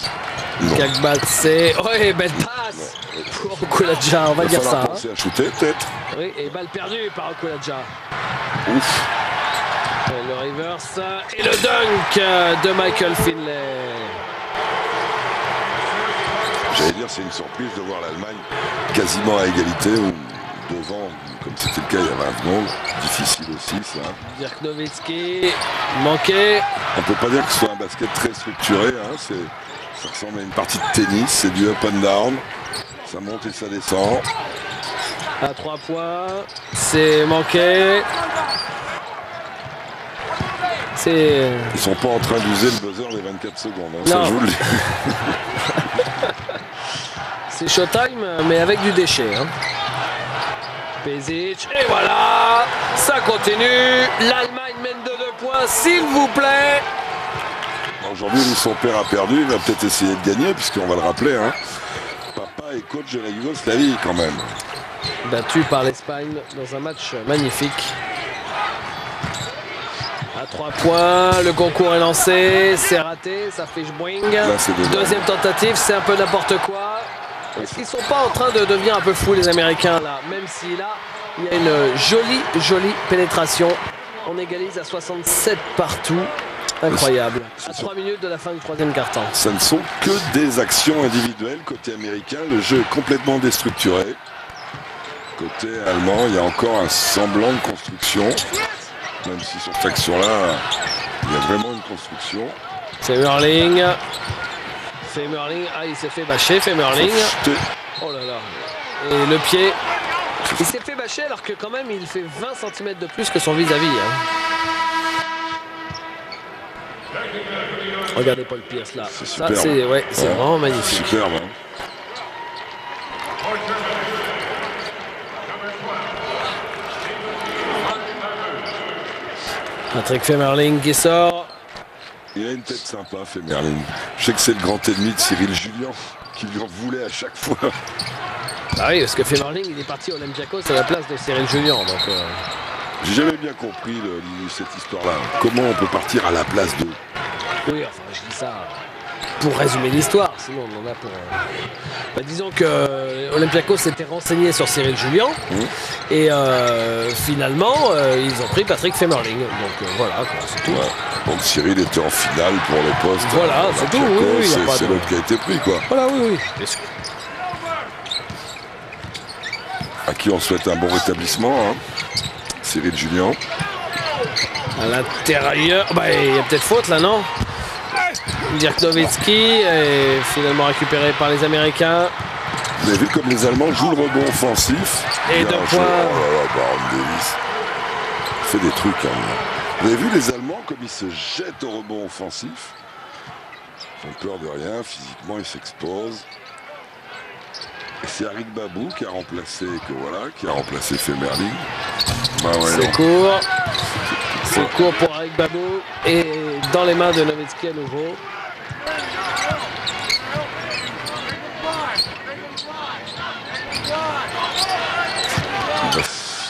Nik Agbatse. Ouais, belle passe pour Okulaja, on va dire ça. Penser à shooter peut-être. Oui, et balle perdue par Okulaja. Ouf. Et le reverse et le dunk de Michael Finlay. J'allais dire, c'est une surprise de voir l'Allemagne quasiment à égalité ou devant, comme c'était le cas il y a 20 secondes. Difficile aussi, ça. Dirk Nowitzki manqué. On peut pas dire que ce soit un basket très structuré. Hein. Ça ressemble à une partie de tennis. C'est du up and down. Ça monte et ça descend. À 3 points. C'est manqué. Ils sont pas en train d'user le buzzer des 24 secondes. Hein. Ça, je vous le dis. C'est Showtime, mais avec du déchet. Hein. Pezic, et voilà, ça continue. L'Allemagne mène de 2 points, s'il vous plaît. Aujourd'hui, son père a perdu. Il va peut-être essayer de gagner, puisqu'on va le rappeler. Hein. Papa est coach de la Yougoslavie, quand même. Battu par l'Espagne dans un match magnifique. À 3 points, le concours est lancé, c'est raté, ça fait boing. Deuxième tentative, c'est un peu n'importe quoi. Est-ce qu'ils ne sont pas en train de devenir un peu fous les Américains là? Même si là, il y a une jolie pénétration. On égalise à 67 partout. Incroyable. À 3 minutes de la fin du 3e quart-temps. Ça ne sont que des actions individuelles côté américain. Le jeu est complètement déstructuré. Côté allemand, il y a encore un semblant de construction. Même si sur cette action-là, il y a vraiment une construction. Femerling. Ah, il s'est fait bâcher, Femerling. Oh là là. Et le pied. Il s'est fait bâcher alors que quand même il fait 20 cm de plus que son vis-à-vis. Hein. Regardez Paul Pierce là. C'est superbe. C'est vraiment magnifique. Superbe. Hein. Patrick Femerling qui sort. Il a une tête sympa, Femerling. Je sais que c'est le grand ennemi de Cyril Julien, qui lui en voulait à chaque fois. Ah oui, parce que Femerling, il est parti au Olympiakos à la place de Cyril Julien. Donc, J'ai jamais bien compris cette histoire-là. Comment on peut partir à la place d'eux? Oui, enfin, je dis ça pour résumer l'histoire. Sinon, on en a pour... disons que Olympiakos s'était renseigné sur Cyril Julien. Et finalement, ils ont pris Patrick Femerling. Donc voilà, c'est tout. Ouais. Donc Cyril était en finale pour le poste. Voilà, c'est tout. Oui, c'est l'autre qui a été pris, quoi. Voilà, oui. À qui on souhaite un bon rétablissement, hein. Cyril Julien. À l'intérieur, il y a peut-être faute là, non? Dirk Nowitzki est finalement récupéré par les Américains. Vous avez vu comme les Allemands jouent le rebond offensif. Et 2 points. Oh là là, Baron Davis. Il fait des trucs. Hein. Vous avez vu les Allemands comme ils se jettent au rebond offensif. Ils ont peur de rien. Physiquement, ils s'exposent. Et c'est Arik Babou qui a remplacé Femerling. C'est court. C'est court pour Arik Babou. Et dans les mains de Nowitzki à nouveau.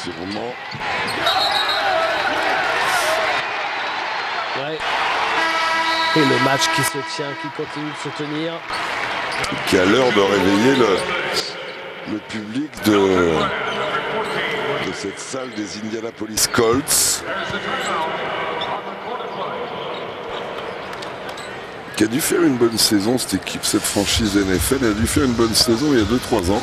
Sûrement. Ouais. Et le match qui se tient, qui continue de se tenir. Qui a l'heure de réveiller le public de cette salle des Indianapolis Colts. Qui a dû faire une bonne saison, cette équipe, cette franchise NFL. Elle a dû faire une bonne saison il y a 2-3 ans.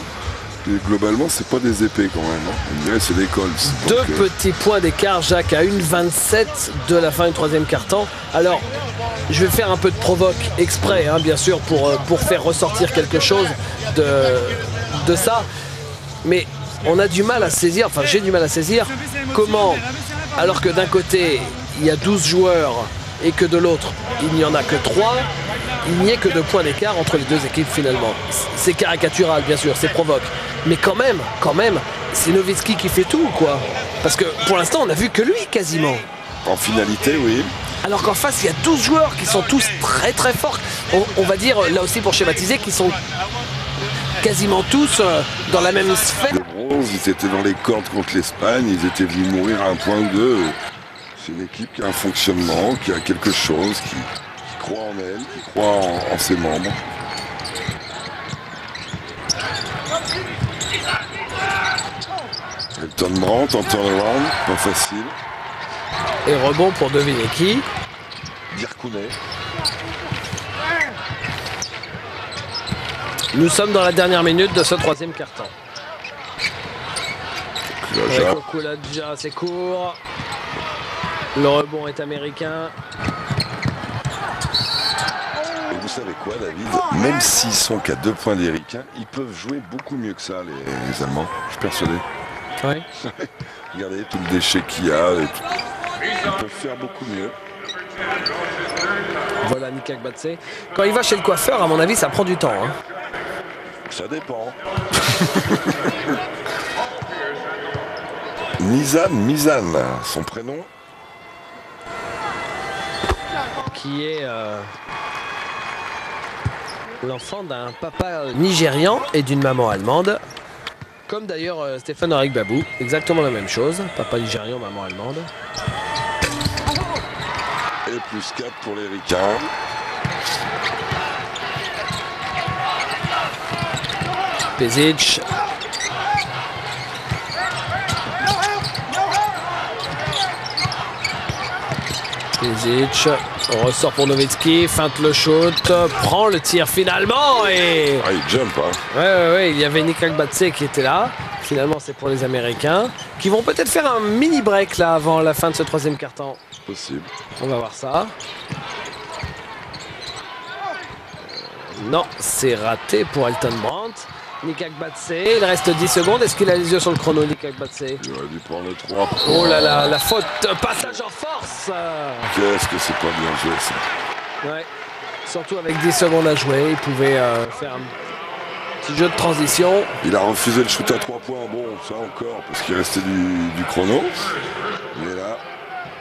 Et globalement, c'est pas des épées quand même. Hein. On dirait que c'est des Colts. Deux petits points d'écart, Jacques, à 1,27 de la fin du 3e quart-temps. Alors, je vais faire un peu de provoque exprès, hein, bien sûr, pour faire ressortir quelque chose de ça. Mais on a du mal à saisir, enfin j'ai du mal à saisir, comment, alors que d'un côté, il y a 12 joueurs et que de l'autre, il n'y en a que 3, il n'y ait que 2 points d'écart entre les deux équipes finalement. C'est caricatural, bien sûr, c'est provoque. Mais quand même, c'est Nowitzki qui fait tout, quoi. Parce que pour l'instant, on n'a vu que lui, quasiment. En finalité, oui. Alors qu'en face, il y a 12 joueurs qui sont tous très très forts. On va dire, là aussi pour schématiser, qui sont quasiment tous dans la même sphère. Le bronze, ils étaient dans les cordes contre l'Espagne, ils étaient venus mourir à un point ou deux. C'est une équipe qui a un fonctionnement, qui a quelque chose, qui croit en elle, qui croit en ses membres. Elton Brandt en turnaround, pas facile. Et rebond pour deviner qui. Dirkounet. Nous sommes dans la dernière minute de ce troisième quart-temps. Kokuladja, c'est court. Le rebond est américain. Et vous savez quoi, David? Même s'ils sont qu'à 2 points des Ricains, ils peuvent jouer beaucoup mieux que ça, les Allemands. Je suis persuadé. Oui. Regardez tout le déchet qu'il y a. Ils peuvent faire beaucoup mieux. Voilà Nika Gbatse. Quand il va chez le coiffeur, à mon avis, ça prend du temps. Hein. Ça dépend. Mizan, son prénom. Qui est l'enfant d'un papa nigérian et d'une maman allemande. Comme d'ailleurs Stéphane Auric Babou. Exactement la même chose. Papa nigérian, maman allemande. Et plus 4 pour les Ricains. Pezic. Pezic ressort pour Nowitzki, feinte le shoot, prend le tir finalement et... Ah, il jump, hein. Ouais, il y avait Nika Gbatse qui était là. Finalement, c'est pour les Américains qui vont peut-être faire un mini break là avant la fin de ce troisième quart-temps. Possible. On va voir ça. Non, c'est raté pour Elton Brandt. Nika Gbatse, il reste 10 secondes. Est-ce qu'il a les yeux sur le chrono, Nika Gbatse? Il aurait dû prendre le 3. Oh là là, la faute, passage en force. Qu'est-ce que c'est pas bien joué, ça. Ouais, surtout avec 10 secondes à jouer, il pouvait faire un petit jeu de transition. Il a refusé le shoot à 3 points. Bon, ça encore, parce qu'il restait du chrono. Mais là,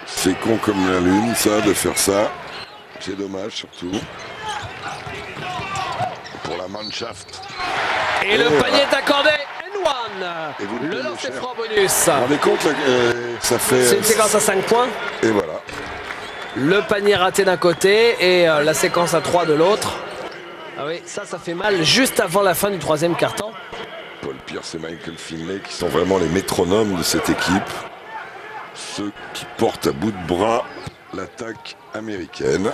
c'est con comme la lune, ça, de faire ça. C'est dommage, surtout. Pour la Mannschaft. Et le panier est accordé. N1. Le lancer franc bonus. Vous vous rendez compte, là, ça fait... C'est une séquence à 5 points. Et voilà. Le panier raté d'un côté et la séquence à 3 de l'autre. Ah oui, ça fait mal juste avant la fin du troisième quart-temps. Paul Pierce et Michael Finlay qui sont vraiment les métronomes de cette équipe. Ceux qui portent à bout de bras l'attaque américaine.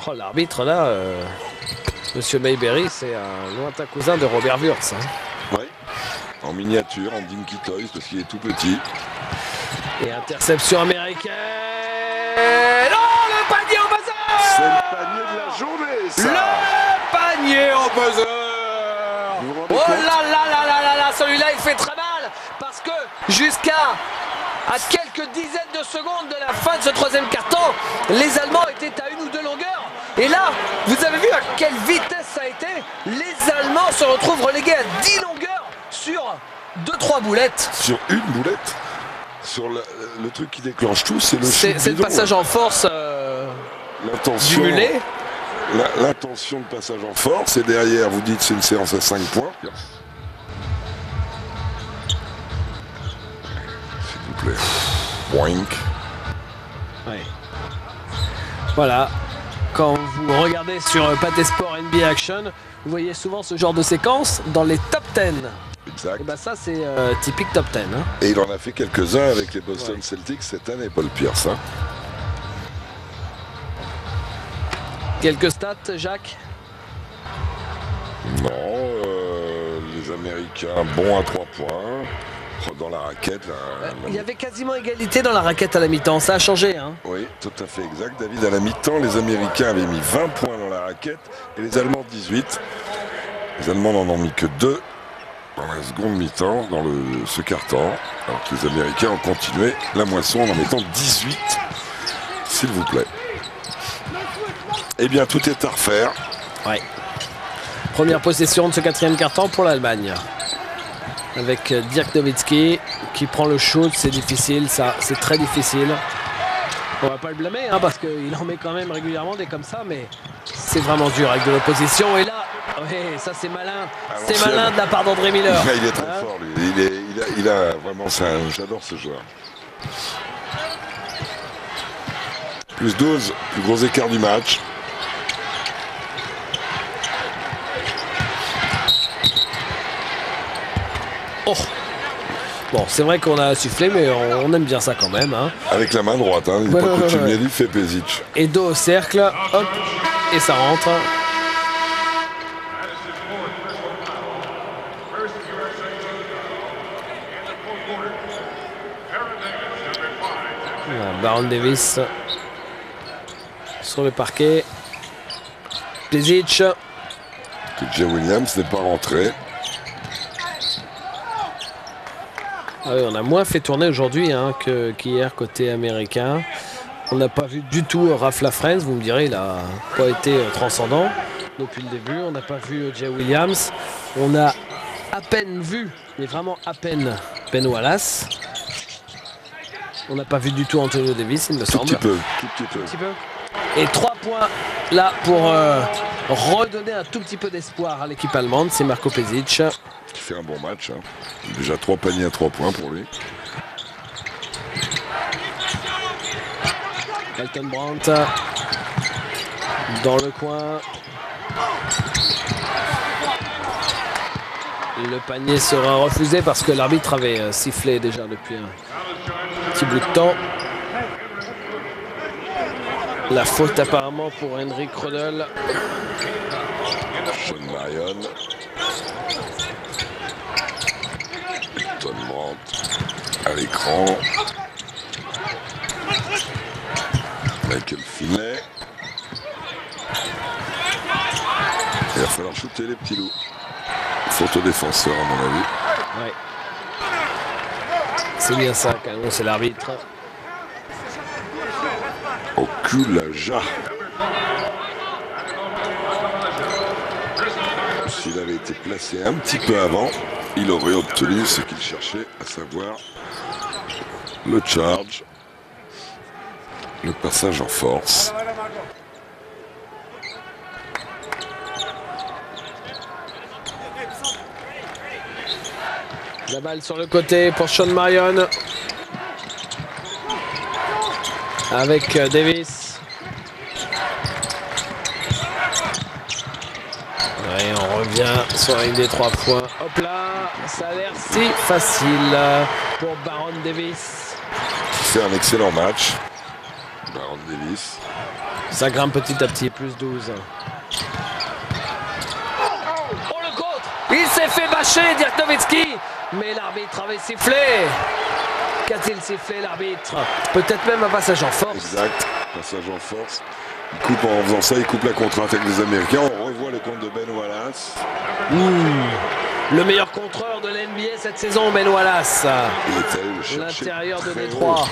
Oh, l'arbitre là, Monsieur Mayberry, c'est un lointain cousin de Robert Wurtz. Hein. Oui, en miniature, en Dinky Toys, parce qu'il est tout petit. Et interception américaine. Oh, le panier au buzzer. C'est le panier de la journée, ça. Le panier au buzzer. Oh là là là là là là, celui-là il fait très mal parce que jusqu'à quelques dizaines de secondes de la fin de ce troisième quart-temps, les Allemands étaient à 1 ou 2 longueurs. Et là, vous avez vu à quelle vitesse ça a été. Les Allemands se retrouvent relégués à 10 longueurs sur 2-3 boulettes. Sur une boulette. Sur le truc qui déclenche tout, c'est le C'est le passage en force l'intention, du mulet. L'intention de passage en force. Et derrière, vous dites c'est une séance à 5 points. S'il vous plaît. Boink. Ouais. Voilà. Quand vous regardez sur Pathé Sport NBA Action, vous voyez souvent ce genre de séquence dans les top 10. Exact. Et bah ça c'est typique top 10. Hein. Et il en a fait quelques-uns avec les Boston Celtics cette année, Paul Pierce. Hein. Quelques stats, Jacques? Non, les Américains bons à 3 points. Dans la raquette. Il y avait quasiment égalité dans la raquette à la mi-temps, ça a changé. Hein. Oui, tout à fait exact. David, à la mi-temps, les Américains avaient mis 20 points dans la raquette et les Allemands 18. Les Allemands n'en ont mis que 2 dans la seconde mi-temps, dans ce quart-temps. Alors que les Américains ont continué la moisson en mettant 18, s'il vous plaît. Eh bien, tout est à refaire. Ouais. Première possession de ce quatrième quart-temps pour l'Allemagne. Avec Dirk Nowitzki qui prend le shoot, c'est difficile, ça, c'est très difficile. On va pas le blâmer hein, parce qu'il en met quand même régulièrement des comme ça, mais c'est vraiment dur avec de l'opposition. Et là, Oui, ça c'est malin. À C'est l'ancienne. malin de la part d'André Miller. Il est très Hein? fort, lui. Il a vraiment ça. J'adore ce joueur. Plus 12, plus gros écart du match. Oh. Bon, c'est vrai qu'on a sifflé, mais on aime bien ça quand même. Hein. Avec la main droite, hein. Il n'est Ouais, pas ouais, coutumier ouais. du fait Pezic. Et dos au cercle, hop, et ça rentre. Voilà, Baron Davis sur le parquet. Pezic. Que Jay Williams n'est pas rentré. Ah oui, on a moins fait tourner aujourd'hui hein, qu'hier côté américain. On n'a pas vu du tout Ralph Lafrentz, vous me direz, il n'a pas été transcendant depuis le début. On n'a pas vu Jay Williams. On a à peine vu, mais vraiment à peine, Ben Wallace. On n'a pas vu du tout Antonio Davis, il me Tout semble. petit peu, tout petit peu. Un petit peu. Et 3 points là pour redonner un tout petit peu d'espoir à l'équipe allemande. C'est Marco Pezic. Il fait un bon match. Hein. Déjà 3 paniers à 3 points pour lui. Elton Brandt dans le coin. Le panier sera refusé parce que l'arbitre avait sifflé déjà depuis un petit bout de temps. La faute apparemment pour Henrik Rodel. Sean Marion. Elton Brandt à l'écran. Michael Finlay. Il va falloir shooter les petits loups. Faute au défenseur à mon avis. Ouais. C'est bien ça qu'annonce l'arbitre. Okulaja. S'il avait été placé un petit peu avant, il aurait obtenu ce qu'il cherchait, à savoir le charge, le passage en force. La balle sur le côté pour Sean Marion. Avec Davis. Ouais, on revient sur une des 3 points. Hop là, ça a l'air si facile pour Baron Davis. Il fait un excellent match. Baron Davis. Ça grimpe petit à petit, plus 12. Oh le contre! Il s'est fait bâcher, Dirk Nowitzki! Mais l'arbitre avait sifflé. Qu'a-t-il sifflé l'arbitre? Peut-être même un passage en force. Exact. Passage en force. Il coupe en faisant ça, il coupe la contre-attaque des Américains. On revoit les comptes de Ben Wallace. Le meilleur contreur de l'NBA cette saison, Ben Wallace. Il est allé le chercher L'intérieur de très Détroit. haut.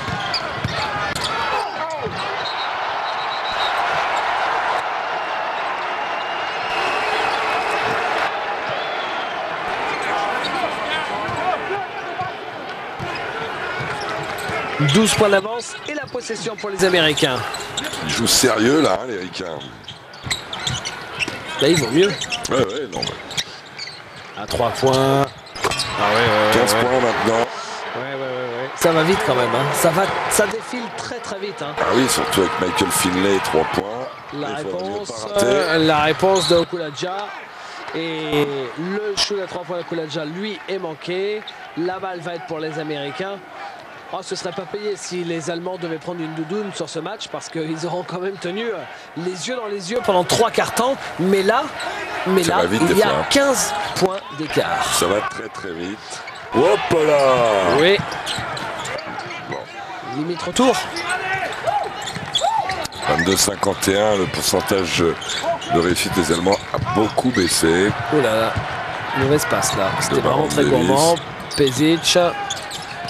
« 12 points d'avance et la possession pour les Américains. » Ils jouent sérieux là, hein, les Ricains. Là, il vaut mieux. Ouais, non. Mais À 3 points. Ah ouais, 15 points maintenant. Ouais. Ça va vite quand même. Hein. Ça défile très très vite. Hein. Ah oui, surtout avec Michael Finlay, 3 points. La réponse de Okulaja. Et le shoot à 3 points d'Okulaja, lui, est manqué. La balle va être pour les Américains. Oh, ce ne serait pas payé si les Allemands devaient prendre une doudoune sur ce match parce qu'ils auront quand même tenu les yeux dans les yeux pendant 3 quarts temps. Mais là, il y a 15 points d'écart. Ça va très très vite. Hop là! Oui. Bon. Limite retour. 22-51, le pourcentage de réussite des Allemands a beaucoup baissé. Oh là là, mauvaise passe là. C'était vraiment très Davis. gourmand. Pezic.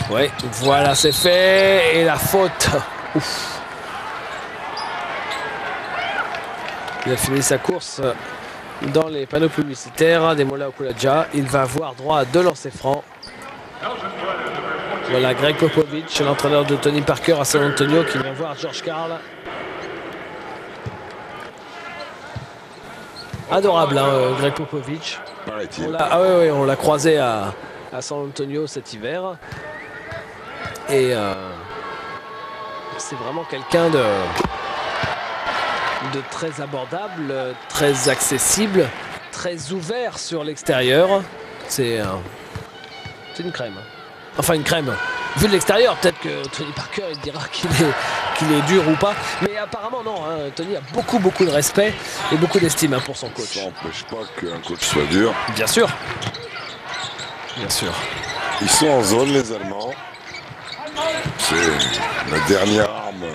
Ouais, voilà, c'est fait. Et la faute. Ouf. Il a fini sa course dans les panneaux publicitaires. Ademola Okulaja. Il va avoir droit à 2 lancers francs. Voilà, Greg Popovich, l'entraîneur de Tony Parker à San Antonio, qui vient voir George Karl. Adorable, hein, Greg Popovich. Paraît-il. Ah oui, on l'a croisé à San Antonio cet hiver. Et c'est vraiment quelqu'un de très abordable, très accessible, très ouvert sur l'extérieur. C'est une crème. Enfin une crème. Vu de l'extérieur, peut-être que Tony Parker il dira qu'il est dur ou pas. Mais apparemment non, hein. Tony a beaucoup de respect et beaucoup d'estime, hein, pour son coach. Ça n'empêche pas qu'un coach soit dur. Bien sûr. Bien sûr. Ils sont en zone, les Allemands. C'est la dernière arme.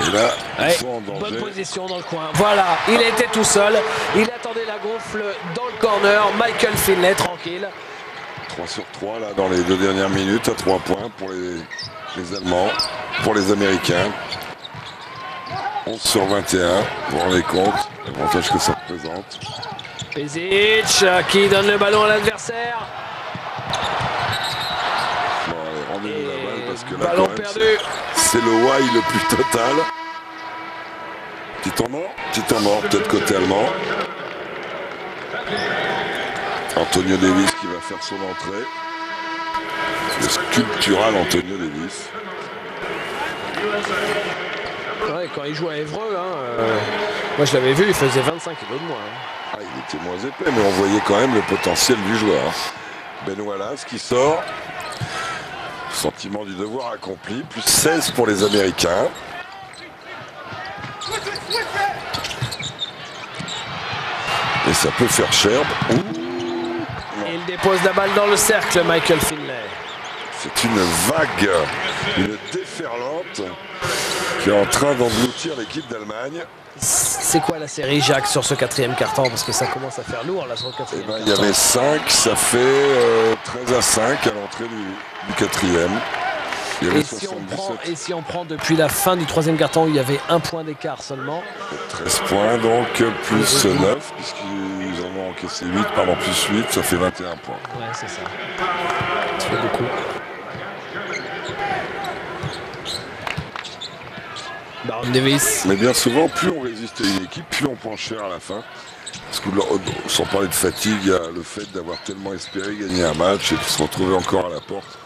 Et là, ils sont en danger. Bonne position dans le coin. Voilà, il était tout seul. Il attendait la gonfle dans le corner. Michael Finlay, tranquille. 3 sur 3 là dans les 2 dernières minutes à 3 points pour les Allemands, pour les Américains. 11 sur 21, vous vous rendez compte, l'avantage que ça représente. Pezic qui donne le ballon à l'adversaire. Bon, allez, rendez-nous la balle parce que là, ballon quand même, perdu. c'est le why le plus total. Petit temps mort, peut-être côté allemand. Antonio Davis qui va faire son entrée. Le sculptural Antonio Davis. Ouais, quand il joue à Évreux, hein, moi je l'avais vu, il faisait 25 kilos de moins. Hein. Ah, il était moins épais, mais on voyait quand même le potentiel du joueur. Ben Wallace qui sort. Sentiment du devoir accompli. Plus 16 pour les Américains. Et ça peut faire cher. Il dépose la balle dans le cercle, Michael Finlay. C'est une vague, une déferlante qui est en train d'engloutir l'équipe d'Allemagne. C'est quoi la série, Jacques, sur ce 4e quart-temps? Parce que ça commence à faire lourd là sur le 4e quart-temps. Il y avait 5, ça fait 13 à 5 à l'entrée du 4e. Il y avait et si on prend depuis la fin du 3e quart-temps où il y avait 1 point d'écart seulement. 13 points, donc plus 9, puisqu'ils en ont encaissé 8, pardon, plus 8, ça fait 21 points. Ouais, c'est ça. Ça fait beaucoup. Baron Davis. Mais bien souvent, plus on résiste à une équipe, plus on prend cher à la fin. Parce que sans parler de fatigue, il y a le fait d'avoir tellement espéré gagner un match et de se retrouver encore à la porte.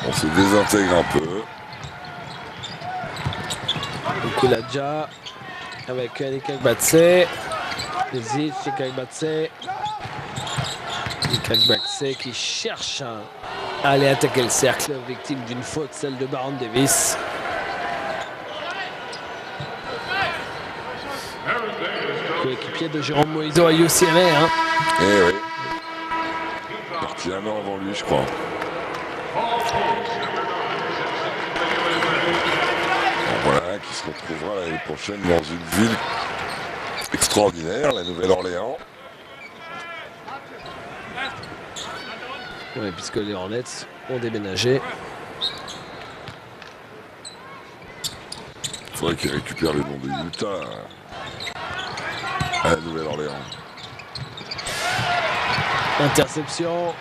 On se désintègre un peu. Kuladja avec Nikak Batse. Pezic, Nikak Batse. Nikak Batse qui cherche à aller attaquer le cercle, victime d'une faute, celle de Baron Davis. Coéquipier de Jérôme Moïseau à UCLA. Hein. Eh oui. Parti 1 an avant lui, je crois. Voilà, qui se retrouvera l'année prochaine dans une ville extraordinaire, la Nouvelle-Orléans. Oui, puisque les Hornets ont déménagé. Il faudrait qu'ils récupèrent le nom de Utah à la Nouvelle-Orléans. Interception.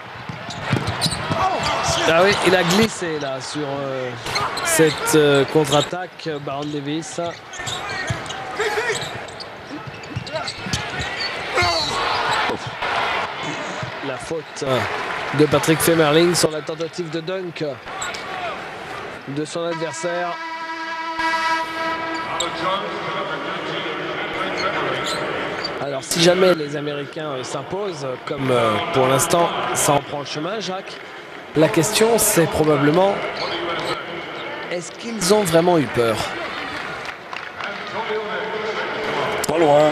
Ah oui, il a glissé là sur cette contre-attaque, Baron Davis. La faute de Patrick Femerling sur la tentative de dunk de son adversaire. Alors si jamais les Américains s'imposent, comme pour l'instant ça en prend le chemin, Jacques, la question c'est probablement, est-ce qu'ils ont vraiment eu peur? Pas loin.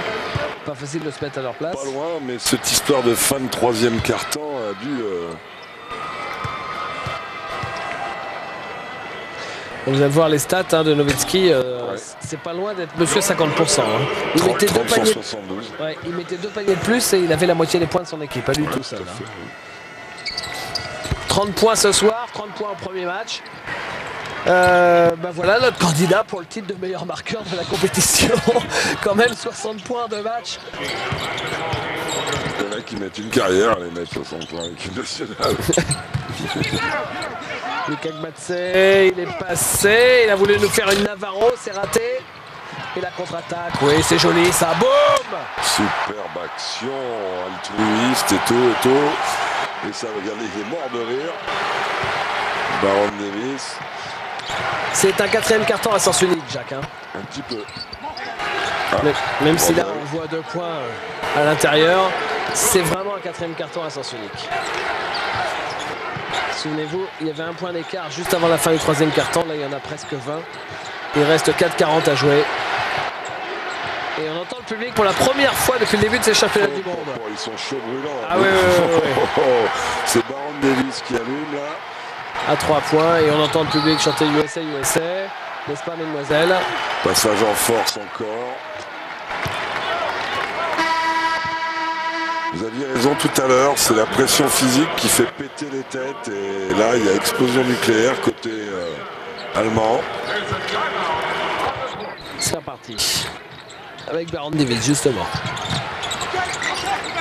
Pas facile de se mettre à leur place. Pas loin, mais cette histoire de fin de 3e quart-temps a dû... Vous allez voir les stats, hein, de Nowitzki, c'est pas loin d'être monsieur 50%. Hein. Il mettait 2 paniers. Ouais, il mettait 2 paniers de plus et il avait la moitié des points de son équipe, pas du tout seul. Hein. 30 points ce soir, 30 points au premier match. Ben voilà notre candidat pour le titre de meilleur marqueur de la compétition. Quand même 60 points de match. Il y en a qui mettent une carrière à les mettre 60 points avec une nationale. Nikak Batse, il est passé, il a voulu nous faire une Navarro, c'est raté. Et la contre-attaque. Oui, c'est joli, ça. Boum! Superbe action altruiste, Eto'o. Et ça, regardez, il est mort de rire. Baron Davis. C'est un 4e carton à sens unique, Jacques. Hein. Un petit peu. Même si là, on voit 2 points à l'intérieur, c'est vraiment un 4e carton à sens unique. Souvenez-vous, il y avait 1 point d'écart juste avant la fin du 3e carton. Là, il y en a presque 20. Il reste 4,40 à jouer. Et on entend le public pour la première fois depuis le début de ces championnats du monde. Ils sont chauds brûlants. Ah oui. C'est Baron Davis qui allume là. À 3 points et on entend le public chanter USA, USA. N'est-ce pas, mesdemoiselles? Passage en force encore. Vous aviez raison tout à l'heure, c'est la pression physique qui fait péter les têtes. Et là, il y a explosion nucléaire côté allemand. C'est reparti. Avec Baron Davis, justement.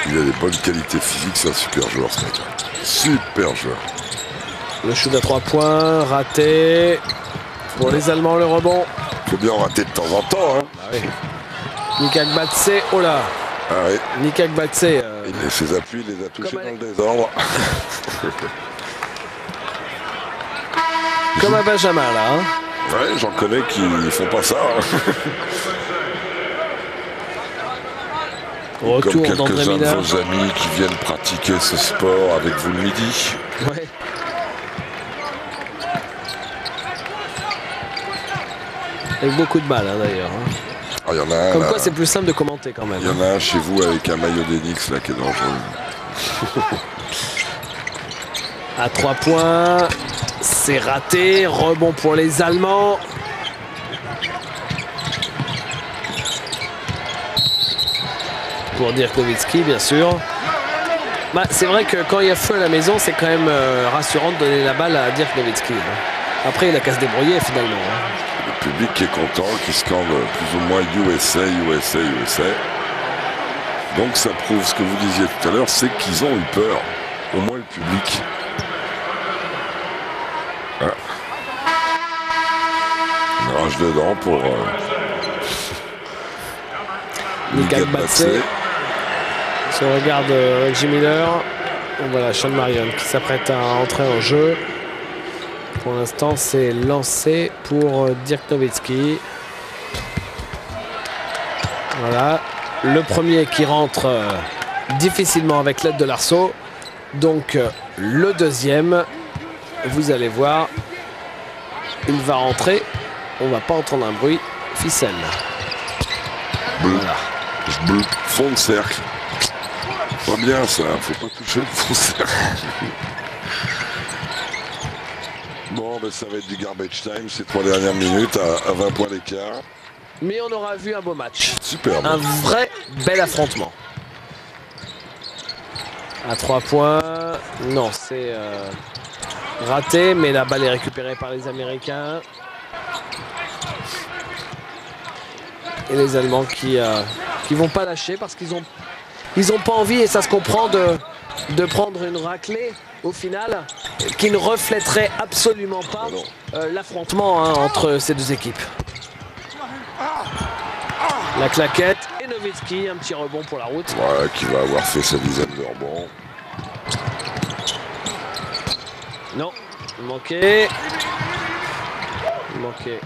Il a des bonnes qualités physiques, c'est un super joueur ce mec. Super joueur. Le shoot à 3 points, raté. Pour les Allemands, le rebond. Faut bien en rater de temps en temps. Hein. Ah oui. Nika Gbatse, oh là. Ah oui. Nika Gbatse. Et ses appuis, il les a touchés dans le désordre. Comme à Benjamin, là. Hein. Ouais, j'en connais qui font pas ça. Hein. Retour comme d'André quelques-uns de Minard. vos amis qui viennent pratiquer ce sport avec vous le midi. Ouais. Avec beaucoup de balles, hein, d'ailleurs. Hein. Ah, y en a un, comme là. quoi, c'est plus simple de commenter quand même. Il y en a un chez vous avec un maillot d'Enix là qui est dangereux. À 3 points, c'est raté. Rebond pour les Allemands. Pour Dirk Nowitzki, bien sûr. Bah, c'est vrai que quand il y a feu à la maison, c'est quand même rassurant de donner la balle à Dirk Nowitzki. Hein. Après, il a qu'à se débrouiller finalement. Hein. Le public qui est content, qui scande plus ou moins USA, USA, USA. Donc ça prouve ce que vous disiez tout à l'heure, c'est qu'ils ont eu peur. Au moins le public. Voilà. On rage dedans pour Nika Gbatse. Si on regarde Reggie Miller, voilà Sean Marion qui s'apprête à entrer en jeu. Pour l'instant, c'est lancé pour Dirk Nowitzki. Voilà. Le premier qui rentre difficilement avec l'aide de l'arceau. Donc le deuxième, vous allez voir, il va rentrer. On va pas entendre un bruit. Ficelle. Voilà. Bleu, fond de cercle. Pas bien ça, faut pas toucher le fond de cercle. Bon, ben, ça va être du garbage time ces 3 dernières minutes à 20 points d'écart. Mais on aura vu un beau match. Super. Un vrai bel affrontement. À 3 points. Non, c'est raté, mais la balle est récupérée par les Américains. Et les Allemands qui vont pas lâcher parce qu'ils ont pas envie, et ça se comprend, de prendre une raclée au final qui ne reflèterait absolument pas l'affrontement entre ces deux équipes. La claquette et Nowitzki, un petit rebond pour la route. Ouais, qui va avoir fait sa dizaine de rebonds. Non, il manquait. Il manquait.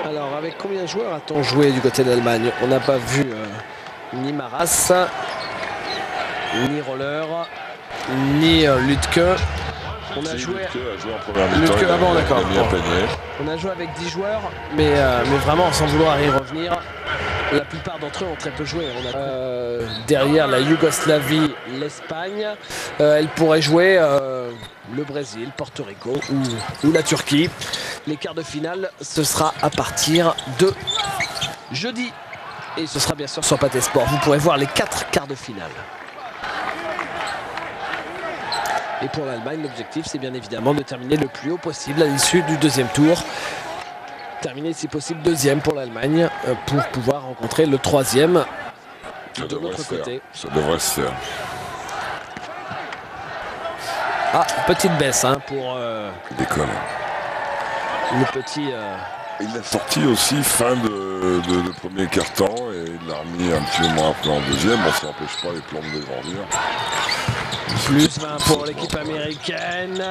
Alors, avec combien de joueurs a-t-on joué du côté d'Allemagne? On n'a pas vu ni Maras, ni Roller, ni Lütke. On a joué. Lütke avant, d'accord. On a joué avec 10 joueurs, mais vraiment sans vouloir y revenir. La plupart d'entre eux ont très peu joué. On a, derrière la Yougoslavie, l'Espagne, elle pourrait jouer le Brésil, Porto Rico ou la Turquie. Les quarts de finale, ce sera à partir de jeudi. Et ce sera bien sûr sur Pathé Sport. Vous pourrez voir les 4 quarts de finale. Et pour l'Allemagne, l'objectif, c'est bien évidemment de terminer le plus haut possible à l'issue du deuxième tour. Terminer, si possible, deuxième pour l'Allemagne pour pouvoir rencontrer le troisième de l'autre côté. Ça devrait se faire. Ah, petite baisse hein, pour Décolle. le petit... Il l'a sorti aussi fin de premier quart-temps et il l'a remis un petit moment après en deuxième. Bon, ça n'empêche pas les plombes de grandir. Plus 20 pour l'équipe américaine.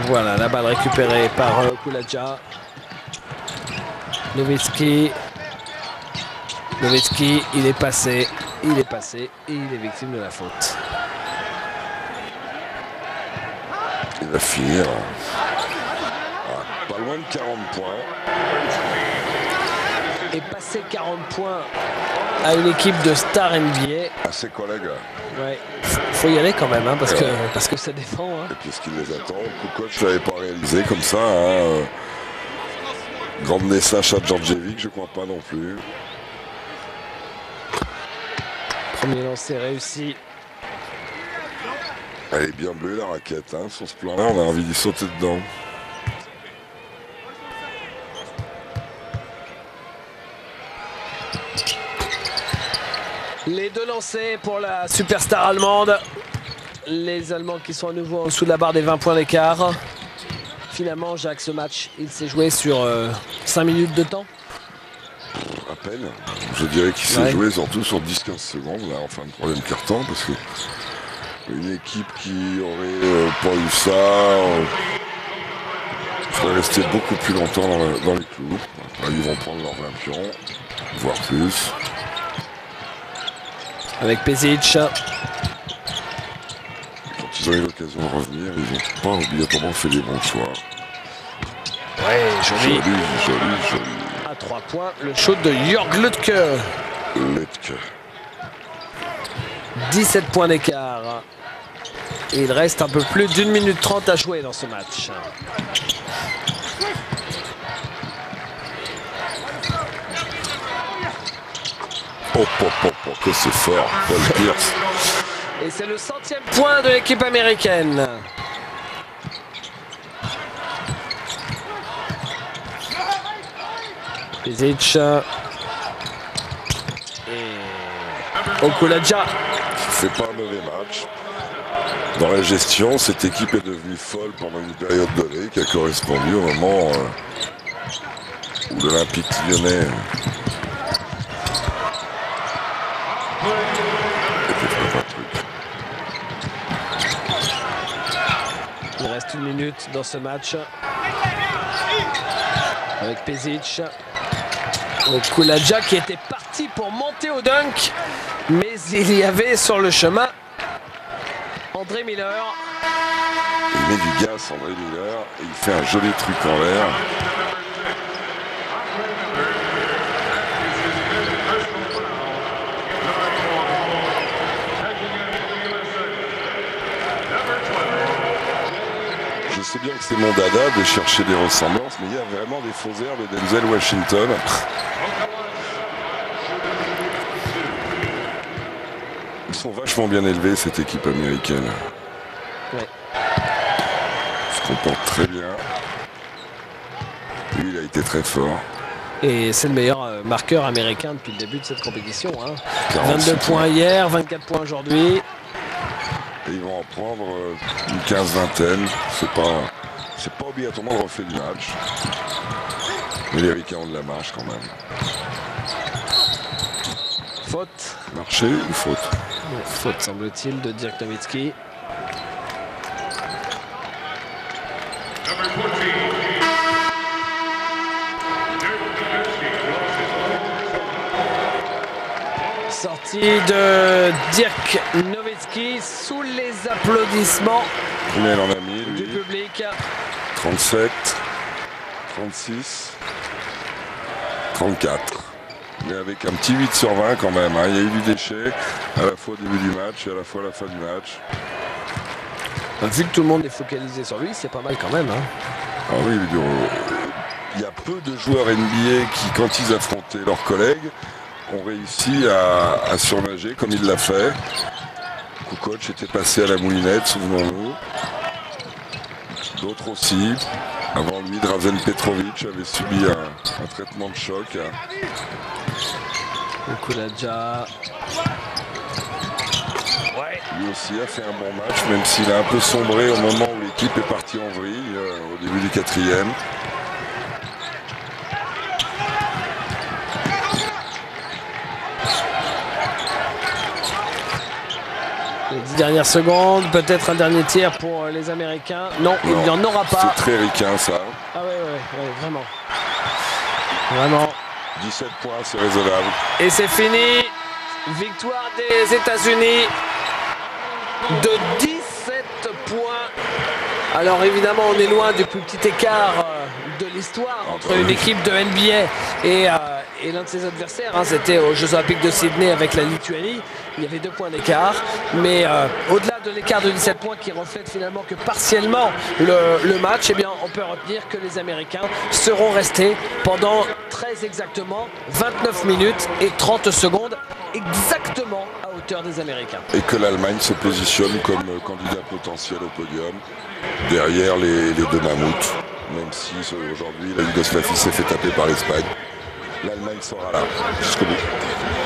Voilà, la balle récupérée par Kulaja. Nowitzki, il est passé et il est victime de la faute. Il va finir pas loin de 40 points. Et passer 40 points à une équipe de stars NBA. À ses collègues. Ouais, faut y aller quand même, hein, parce que ça défend. Hein. Et puis ce qu'il les attend, Kukoc ne l'avait pas réalisé comme ça. Hein. Grande Nessa Djordjevic, je crois pas non plus. Premier lancer réussi. Elle est bien bleue la raquette, hein. Sur ce plan-là, on a envie d'y sauter dedans. Les deux lancers pour la superstar allemande. Les Allemands qui sont à nouveau en dessous de la barre des 20 points d'écart. Finalement, Jacques, ce match, il s'est joué sur 5 minutes de temps. À peine. Je dirais qu'il s'est joué surtout sur 10-15 secondes, là, en fin de troisième quart-temps, parce que une équipe qui aurait pas eu ça serait restée beaucoup plus longtemps dans les clous. Après, ils vont prendre leur 20 pions, voire plus. Avec Pezic. Quand ils ont eu l'occasion de revenir, ils n'ont pas obligatoirement fait les bons choix. Ouais, joli. Joli. À 3 points, le shoot de Jörg Lütke. 17 points d'écart. Et il reste un peu plus d'1 minute 30 à jouer dans ce match. Que c'est fort, Paul Pierce. Et c'est le 100e point de l'équipe américaine. Pezic. Et Okulaja. C'est pas un mauvais match. Dans la gestion, cette équipe est devenue folle pendant une période donnée qui a correspondu au moment où l'Olympique Lyonnais il reste 1 minute dans ce match. Avec Pezic. Okulaja qui était parti pour monter au dunk. Mais il y avait sur le chemin André Miller. il met du gaz, André Miller, et il fait un joli truc en l'air. Je sais bien que c'est mon dada de chercher des ressemblances, mais il y a vraiment des faux airs de Denzel Washington. Ils sont vachement bien élevés, cette équipe américaine. Ouais. Ils se comportent très bien. Lui, il a été très fort. Et c'est le meilleur marqueur américain depuis le début de cette compétition. Hein. 46 22 points hier, 24 points aujourd'hui. Et ils vont en prendre une quinzaine. C'est pas obligatoirement le reflet du match. Mais les Ricains ont de la marche quand même. Faute. Marché ou faute? Faute, semble-t-il, de Dirk Nowitzki. Sortie de Dirk Nowitzki sous les applaudissements Combien il en a mis, du lui? public. 37, 36, 34. Mais avec un petit 8 sur 20 quand même. Hein. Il y a eu du déchet à la fois au début du match et à la fois à la fin du match. Vu que tout le monde est focalisé sur lui, c'est pas mal quand même. Hein. Ah oui, il y a peu de joueurs NBA qui, quand ils affrontaient leurs collègues, ont réussi à surnager comme il l'a fait. Kukoc était passé à la moulinette, souvenons-nous. D'autres aussi. Avant lui, Drazen Petrovic avait subi un traitement de choc. Kulaja. Lui aussi a fait un bon match, même s'il a un peu sombré au moment où l'équipe est partie en vrille, au début du 4e. Les 10 dernières secondes, peut-être un dernier tir pour les Américains. Non, il n'y en aura pas. C'est très ricain ça. Ah ouais, vraiment. Vraiment. 17 points, c'est raisonnable. Et c'est fini. Victoire des États-Unis de 17 points. Alors évidemment, on est loin du plus petit écart de l'histoire entre une équipe de NBA et l'un de ses adversaires. C'était aux Jeux Olympiques de Sydney avec la Lituanie. Il y avait 2 points d'écart. Mais au-delà de l'écart de 17 points qui reflète finalement que partiellement le match, eh bien, on peut retenir que les Américains seront restés pendant très exactement 29 minutes et 30 secondes exactement à hauteur des Américains. Et que l'Allemagne se positionne comme candidat potentiel au podium, derrière les 2 mammouths, même si aujourd'hui la Yougoslavie s'est fait taper par l'Espagne. L'Allemagne sera là jusqu'au bout.